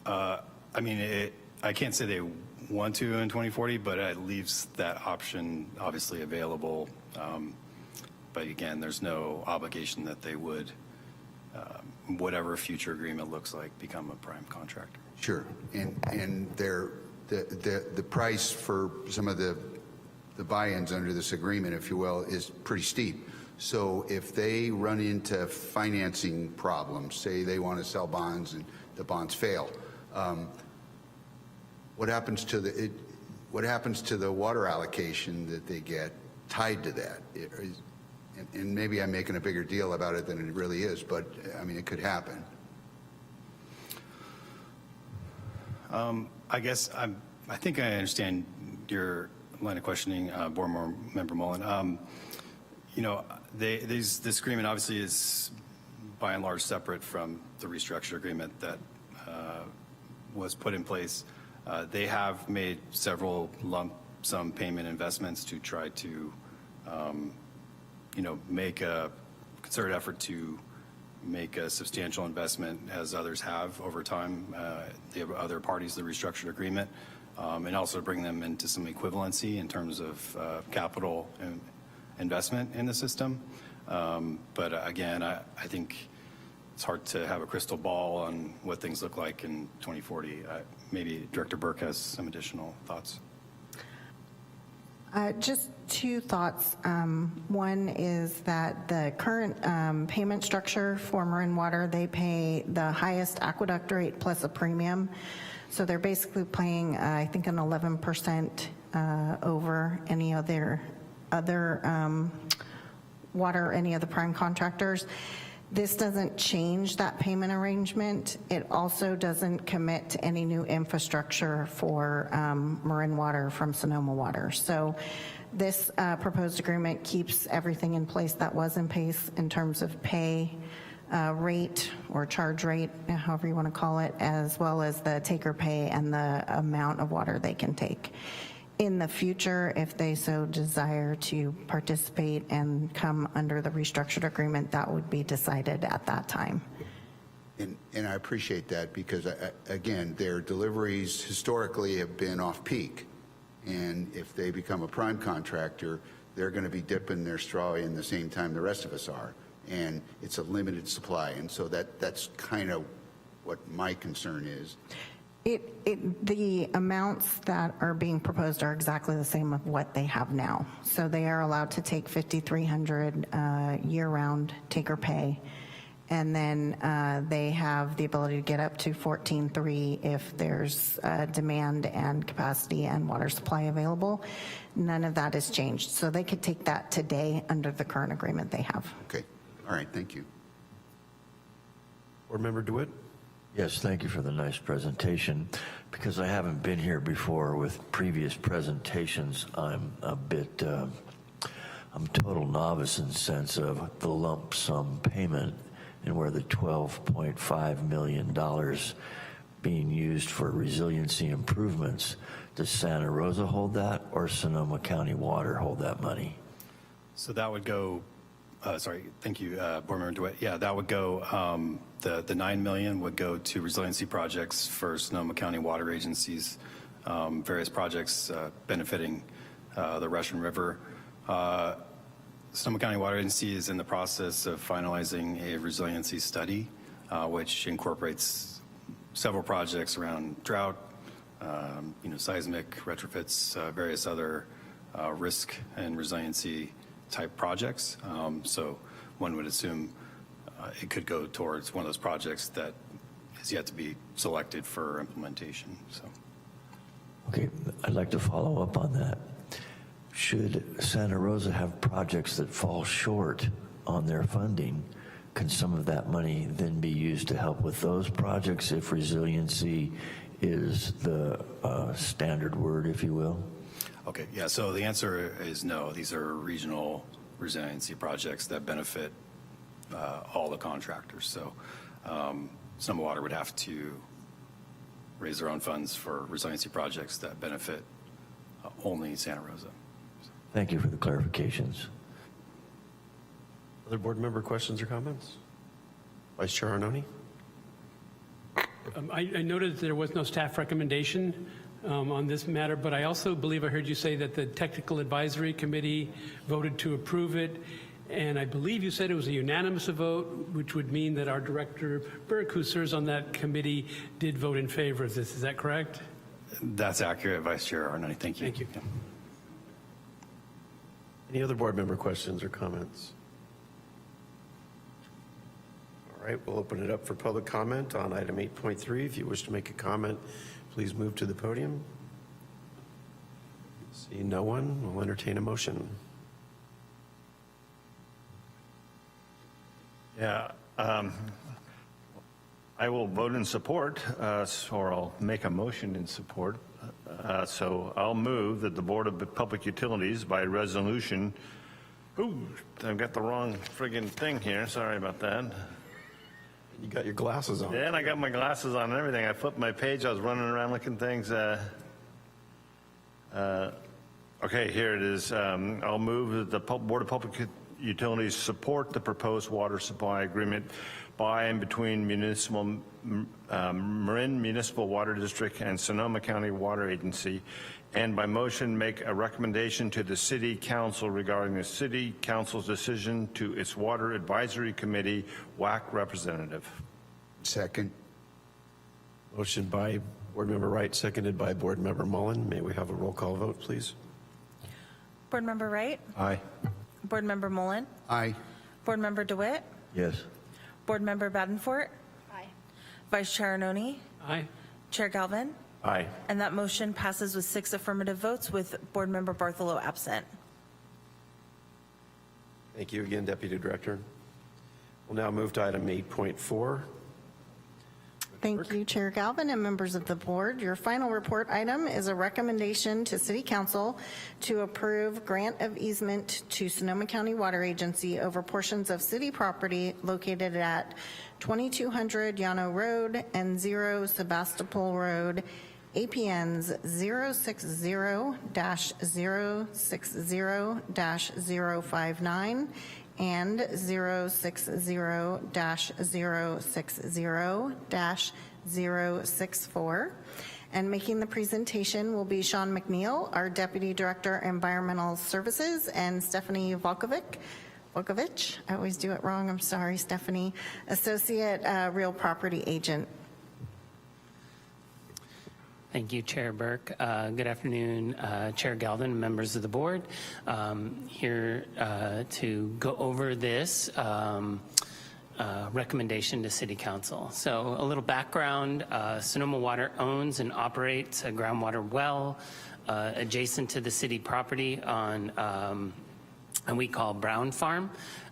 I mean, I can't say they want to in 2040, but it leaves that option obviously available. But again, there's no obligation that they would, whatever future agreement looks like, become a prime contractor.
Sure, and the price for some of the buy-ins under this agreement, if you will, is pretty steep. So if they run into financing problems, say they want to sell bonds and the bonds fail, what happens to the water allocation that they get tied to that? And maybe I'm making a bigger deal about it than it really is, but I mean, it could happen.
I guess I think I understand your line of questioning, Board Member Mullen. You know, this agreement obviously is by and large separate from the restructure agreement that was put in place. They have made several lump sum payment investments to try to, you know, make a concerted effort to make a substantial investment, as others have over time. The other parties to the restructured agreement, and also bring them into some equivalency in terms of capital investment in the system. But again, I think it's hard to have a crystal ball on what things look like in 2040. Maybe Director Burke has some additional thoughts.
Just two thoughts. One is that the current payment structure for Marin Water, they pay the highest aqueduct rate plus a premium. So they're basically paying, I think, an 11% over any other water, any other prime contractors. This doesn't change that payment arrangement. It also doesn't commit to any new infrastructure for Marin Water from Sonoma Water. So this proposed agreement keeps everything in place that was in place in terms of pay rate or charge rate, however you want to call it, as well as the taker pay and the amount of water they can take. In the future, if they so desire to participate and come under the restructured agreement, that would be decided at that time.
And I appreciate that because, again, their deliveries historically have been off-peak. And if they become a prime contractor, they're going to be dipping their straw in the same time the rest of us are. And it's a limited supply. And so that's kind of what my concern is.
The amounts that are being proposed are exactly the same of what they have now. So they are allowed to take 5,300 year-round taker pay, and then they have the ability to get up to 14.3 if there's demand and capacity and water supply available. None of that has changed. So they could take that today under the current agreement they have.
Okay. All right. Thank you.
Board Member DeWitt?
Yes, thank you for the nice presentation. Because I haven't been here before with previous presentations, I'm a bit, I'm total novice in the sense of the lump sum payment and where the $12.5 million being used for resiliency improvements. Does Santa Rosa hold that, or Sonoma County Water hold that money?
So that would go, sorry, thank you, Board Member DeWitt. Yeah, that would go, the $9 million would go to resiliency projects for Sonoma County Water Agencies, various projects benefiting the Russian River. Sonoma County Water Agency is in the process of finalizing a resiliency study, which incorporates several projects around drought, seismic retrofits, various other risk and resiliency type projects. So one would assume it could go towards one of those projects that is yet to be selected for implementation. So,
okay, I'd like to follow up on that. Should Santa Rosa have projects that fall short on their funding, can some of that money then be used to help with those projects if resiliency is the standard word, if you will?
okay, yeah, so the answer is no. These are regional resiliency projects that benefit all the contractors. So Sonoma Water would have to raise their own funds for resiliency projects that benefit only Santa Rosa.
Thank you for the clarifications.
Other board member questions or comments? Vice Chair Arnone?
I noted that there was no staff recommendation on this matter, but I also believe I heard you say that the Technical Advisory Committee voted to approve it, and I believe you said it was a unanimous vote, which would mean that our Director Burke, who serves on that committee, did vote in favor of this. Is that correct?
That's accurate, Vice Chair Arnone. Thank you.
Thank you.
Any other board member questions or comments? All right, we'll open it up for public comment on item 8.3. If you wish to make a comment, please move to the podium. See no one, we'll entertain a motion.
Yeah, I will vote in support, or I'll make a motion in support. So I'll move that the Board of Public Utilities by resolution, I've got the wrong friggin' thing here, sorry about that.
You got your glasses on.
Then I got my glasses on and everything. I flipped my page, I was running around looking things. Okay, here it is. I'll move that the Board of Public Utilities support the proposed water supply agreement by and between Marin Municipal Water District and Sonoma County Water Agency, and by motion make a recommendation to the City Council regarding the City Council's decision to its Water Advisory Committee WAC representative.
Second.
Motion by Board Member Wright, seconded by Board Member Mullen. May we have a roll call vote, please?
Board Member Wright?
Aye.
Board Member Mullen?
Aye.
Board Member DeWitt?
Yes.
Board Member Badenfort?
Aye.
Vice Chair Arnone?
Aye.
Chair Galvin?
Aye.
And that motion passes with 6 affirmative votes with Board Member Bartholow absent.
Thank you again, Deputy Director. We'll now move to item 8.4.
Thank you, Chair Galvin and members of the board. Your final report item is a recommendation to City Council to approve grant of easement to Sonoma County Water Agency over portions of city property located at 2200 Llano Road and 0 Sebastopol Road, APNs 060-060-059 and 060-060-064. And making the presentation will be Sean McNeil, our Deputy Director, Environmental Services, and Stephanie Volkovich, I always do it wrong, I'm sorry, Stephanie, Associate Real Property Agent.
Thank you, Chair Burke. Good afternoon, Chair Galvin, members of the board. Here to go over this recommendation to City Council. So a little background, Sonoma Water owns and operates a groundwater well adjacent to the city property on, and we call Brown Farm.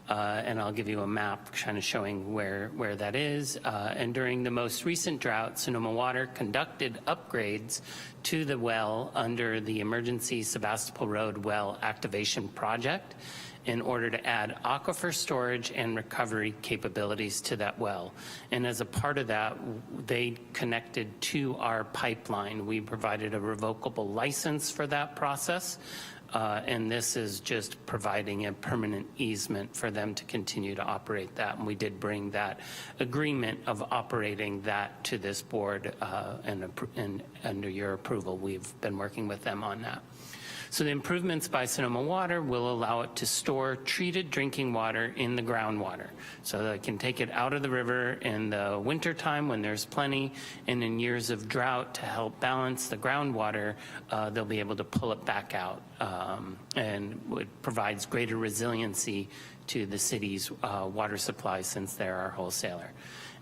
And I'll give you a map kind of showing where that is. And during the most recent drought, Sonoma Water conducted upgrades to the well under the Emergency Sebastopol Road Well Activation Project in order to add aquifer storage and recovery capabilities to that well. And as a part of that, they connected to our pipeline. We provided a revocable license for that process. And this is just providing a permanent easement for them to continue to operate that. And we did bring that agreement of operating that to this board, and under your approval, we've been working with them on that. So the improvements by Sonoma Water will allow it to store treated drinking water in the groundwater. So that it can take it out of the river in the winter time when there's plenty, and in years of drought to help balance the groundwater, they'll be able to pull it back out. And it provides greater resiliency to the city's water supply since they're our wholesaler.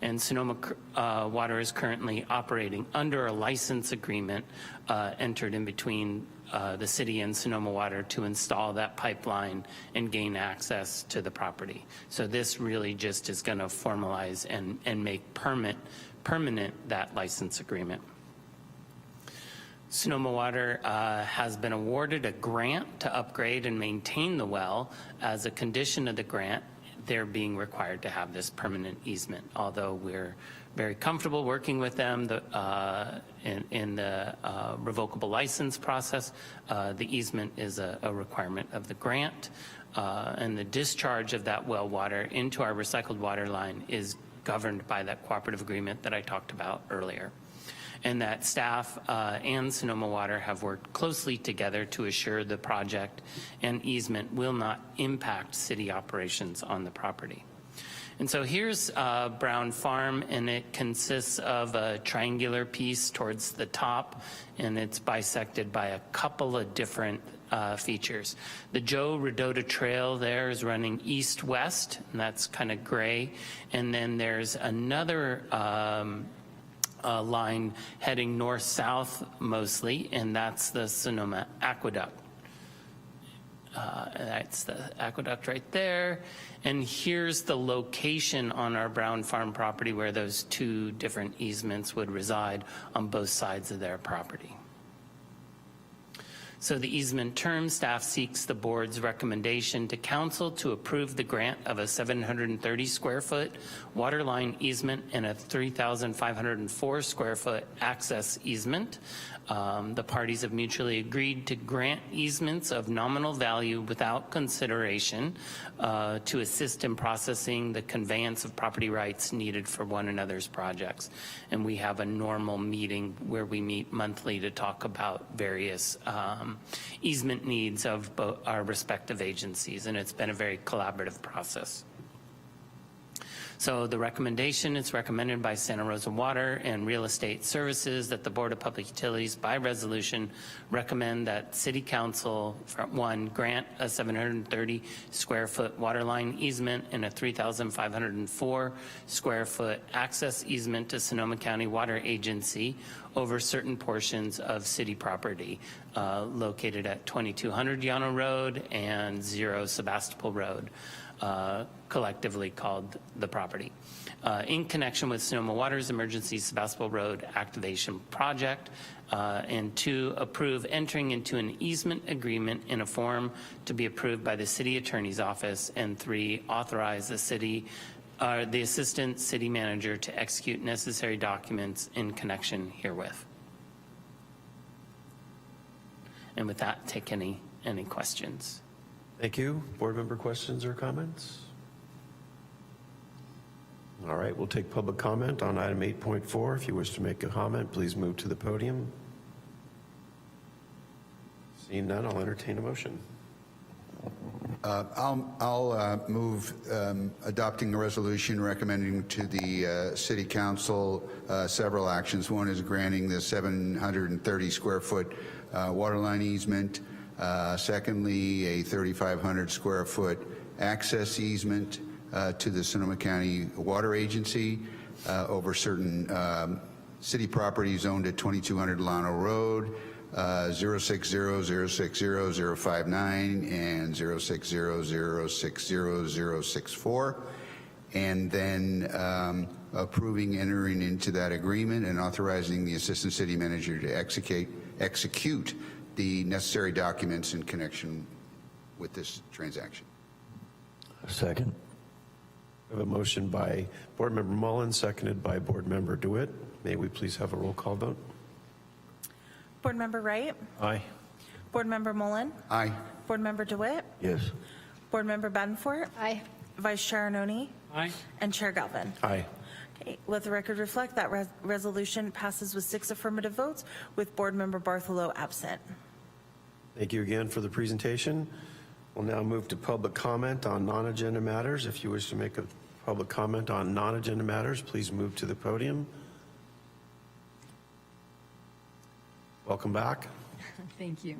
And Sonoma Water is currently operating under a license agreement entered in between the city and Sonoma Water to install that pipeline and gain access to the property. So this really just is going to formalize and make permanent that license agreement. Sonoma Water has been awarded a grant to upgrade and maintain the well. As a condition of the grant, they're being required to have this permanent easement, although we're very comfortable working with them in the revocable license process. The easement is a requirement of the grant, and the discharge of that well water into our recycled water line is governed by that cooperative agreement that I talked about earlier. And that staff and Sonoma Water have worked closely together to assure the project and easement will not impact city operations on the property. And so here's Brown Farm, and it consists of a triangular piece towards the top, and it's bisected by a couple of different features. The Joe Redota Trail there is running east-west, and that's kind of gray. And then there's another line heading north-south mostly, and that's the Sonoma Aqueduct. That's the aqueduct right there. And here's the location on our Brown Farm property where those two different easements would reside on both sides of their property. So the easement term, staff seeks the board's recommendation to council to approve the grant of a 730 square foot water line easement and a 3,504 square foot access easement. The parties have mutually agreed to grant easements of nominal value without consideration to assist in processing the conveyance of property rights needed for one another's projects. And we have a normal meeting where we meet monthly to talk about various easement needs of both our respective agencies, and it's been a very collaborative process. So the recommendation is recommended by Santa Rosa Water and Real Estate Services that the Board of Public Utilities by resolution recommend that City Council, one, grant a 730 square foot water line easement and a 3,504 square foot access easement to Sonoma County Water Agency over certain portions of city property located at 2200 Llano Road and 0 Sebastopol Road. Collectively called the property, in connection with Sonoma Water's Emergency Sebastopol Road Activation Project, and 2, approve entering into an easement agreement in a form to be approved by the City Attorney's Office, and 3, authorize the Assistant City Manager to execute necessary documents in connection herewith. And with that, take any questions.
Thank you. Board member questions or comments? All right, we'll take public comment on item 8.4. If you wish to make a comment, please move to the podium. Seeing none, I'll entertain a motion.
I'll move adopting a resolution recommending to the City Council several actions. One is granting the 730 square foot water line easement. Secondly, a 3,500 square foot access easement to the Sonoma County Water Agency over certain city properties owned at 2200 Llano Road, 060-060-059 and 060-060-064. And then approving entering into that agreement and authorizing the Assistant City Manager to execute the necessary documents in connection with this transaction.
Second.
We have a motion by Board Member Mullen, seconded by Board Member DeWitt. May we please have a roll call vote?
Board Member Wright?
Aye.
Board Member Mullen?
Aye.
Board Member DeWitt?
Yes.
Board Member Badenfort?
Aye.
Vice Chair Arnone?
Aye.
And Chair Galvin?
Aye.
Okay, let the record reflect that resolution passes with 6 affirmative votes, with Board Member Bartholow absent.
Thank you again for the presentation. We'll now move to public comment on non-agenda matters. If you wish to make a public comment on non-agenda matters, please move to the podium. Welcome back.
Thank you.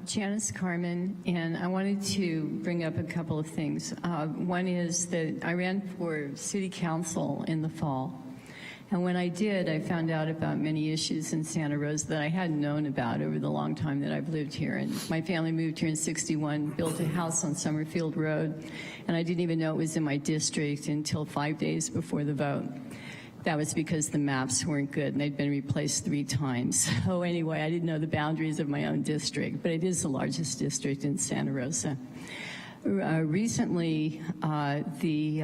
Janice Carmen, and I wanted to bring up a couple of things. One is that I ran for city council in the fall, and when I did, I found out about many issues in Santa Rosa that I hadn't known about over the long time that I've lived here. And my family moved here in '61, built a house on Summerfield Road, and I didn't even know it was in my district until 5 days before the vote. That was because the maps weren't good and they'd been replaced 3 times. So anyway, I didn't know the boundaries of my own district, but it is the largest district in Santa Rosa. Recently, the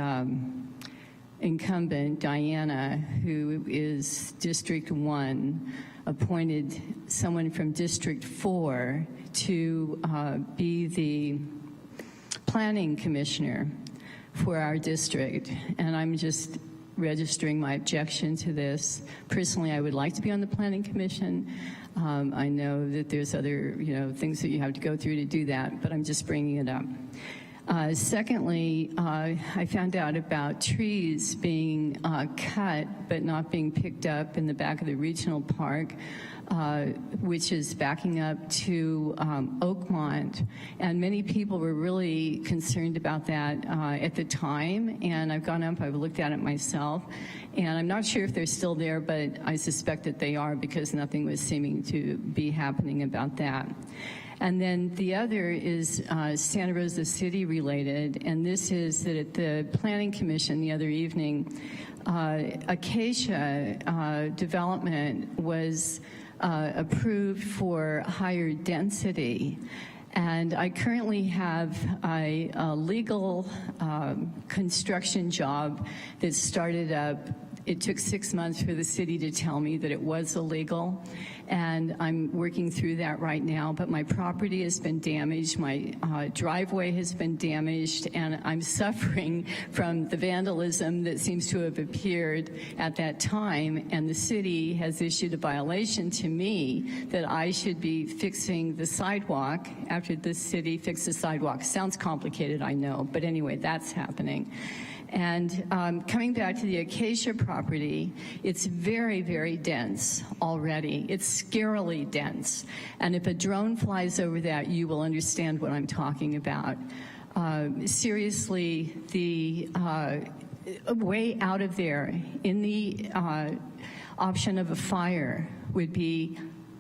incumbent, Diana, who is District 1, appointed someone from District 4 to be the planning commissioner for our district. And I'm just registering my objection to this. Personally, I would like to be on the planning commission. I know that there's other, things that you have to go through to do that, but I'm just bringing it up. Secondly, I found out about trees being cut but not being picked up in the back of the regional park, which is backing up to Oakmont. And many people were really concerned about that at the time. And I've gone up, I've looked at it myself. And I'm not sure if they're still there, but I suspect that they are because nothing was seeming to be happening about that. And then the other is Santa Rosa City related, and this is that at the Planning Commission the other evening, Acacia development was approved for higher density. And I currently have a legal construction job that started up. It took 6 months for the city to tell me that it was illegal, and I'm working through that right now. But my property has been damaged, my driveway has been damaged, and I'm suffering from the vandalism that seems to have appeared at that time, and the city has issued a violation to me that I should be fixing the sidewalk after the city fixed the sidewalk. Sounds complicated, I know, but anyway, that's happening. And coming back to the Acacia property, it's very, very dense already. It's scarily dense. And if a drone flies over that, you will understand what I'm talking about. Seriously, the way out of there in the option of a fire would be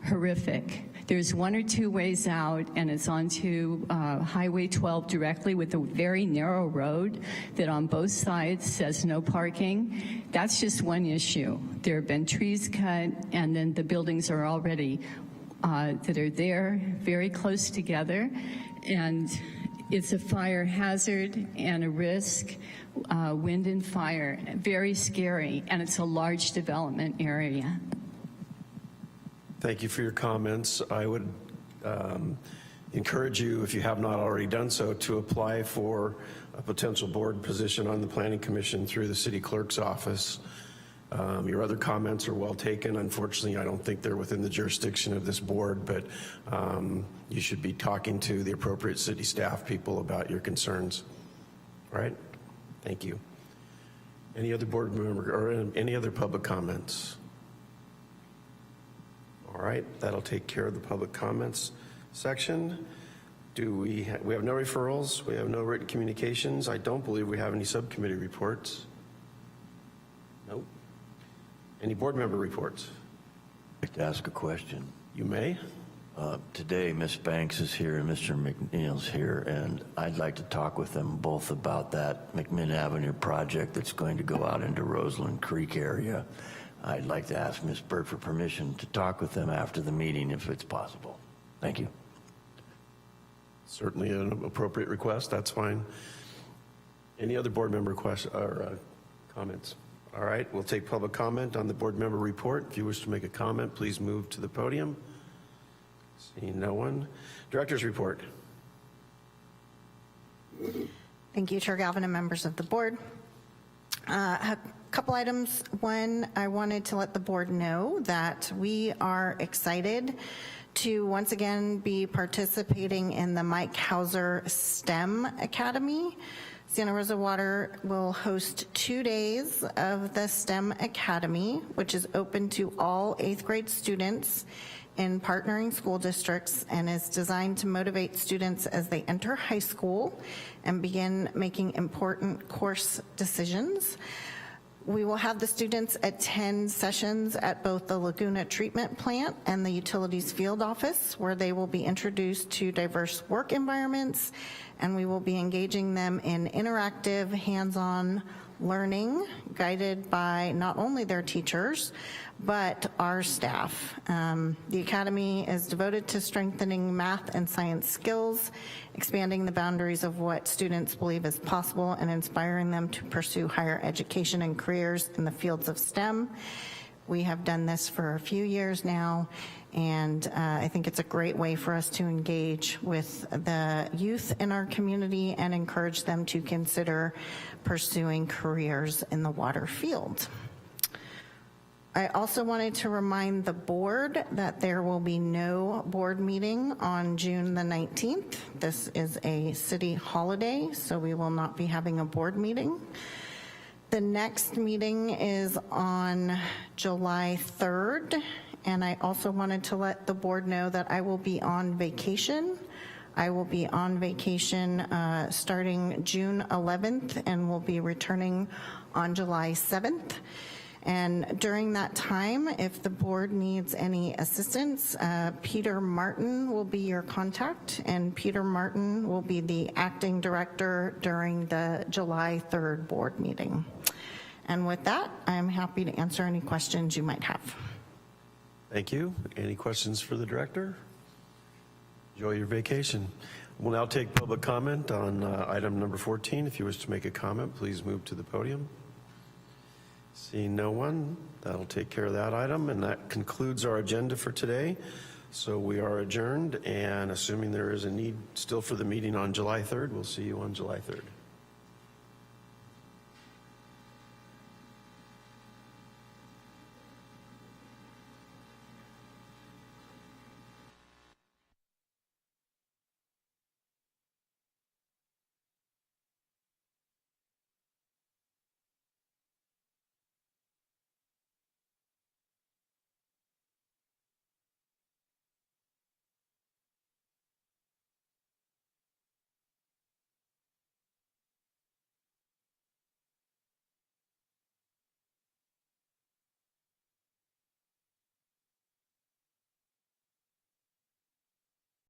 horrific. There's 1 or 2 ways out, and it's onto Highway 12 directly with a very narrow road that on both sides says no parking. That's just one issue. There have been trees cut, and then the buildings are already that are there very close together, and it's a fire hazard and a risk, wind and fire, very scary, and it's a large development area.
Thank you for your comments. I would encourage you, if you have not already done so, to apply for a potential board position on the Planning Commission through the City Clerk's office. Your other comments are well taken. Unfortunately, I don't think they're within the jurisdiction of this board, but you should be talking to the appropriate city staff people about your concerns. All right? Thank you. Any other board member or any other public comments? All right, that'll take care of the public comments section. We have no referrals, we have no written communications. I don't believe we have any subcommittee reports. Nope. Any board member reports?
I'd like to ask a question.
You may.
Today, Ms. Banks is here and Mr. McNeil's here, and I'd like to talk with them both about that McMinn Avenue project that's going to go out into Roseland Creek area. I'd like to ask Ms. Burt for permission to talk with them after the meeting if it's possible. Thank you.
Certainly an appropriate request, that's fine. Any other board member questions or comments? All right, we'll take public comment on the board member report. If you wish to make a comment, please move to the podium. Seeing no one. Director's report.
Thank you, Chair Galvin and members of the board. A couple items. One, I wanted to let the board know that we are excited to once again be participating in the Mike Hauser STEM Academy. Santa Rosa Water will host 2 days of the STEM Academy, which is open to all 8th grade students in partnering school districts and is designed to motivate students as they enter high school and begin making important course decisions. We will have the students attend sessions at both the Laguna Treatment Plant and the Utilities Field Office, where they will be introduced to diverse work environments and we will be engaging them in interactive, hands-on learning guided by not only their teachers, but our staff. The Academy is devoted to strengthening math and science skills, expanding the boundaries of what students believe is possible, and inspiring them to pursue higher education and careers in the fields of STEM. We have done this for a few years now, and I think it's a great way for us to engage with the youth in our community and encourage them to consider pursuing careers in the water field. I also wanted to remind the board that there will be no board meeting on June the 19th. This is a city holiday, so we will not be having a board meeting. The next meeting is on July 3rd, and I also wanted to let the board know that I will be on vacation. I will be on vacation starting June 11th and will be returning on July 7th. And during that time, if the board needs any assistance, Peter Martin will be your contact, and Peter Martin will be the acting director during the July 3rd board meeting. And with that, I'm happy to answer any questions you might have.
Thank you. Any questions for the director? Enjoy your vacation. We'll now take public comment on item number 14. If you wish to make a comment, please move to the podium. Seeing no one, that'll take care of that item, and that concludes our agenda for today. So we are adjourned, and assuming there is a need still for the meeting on July 3rd, we'll see you on July 3rd.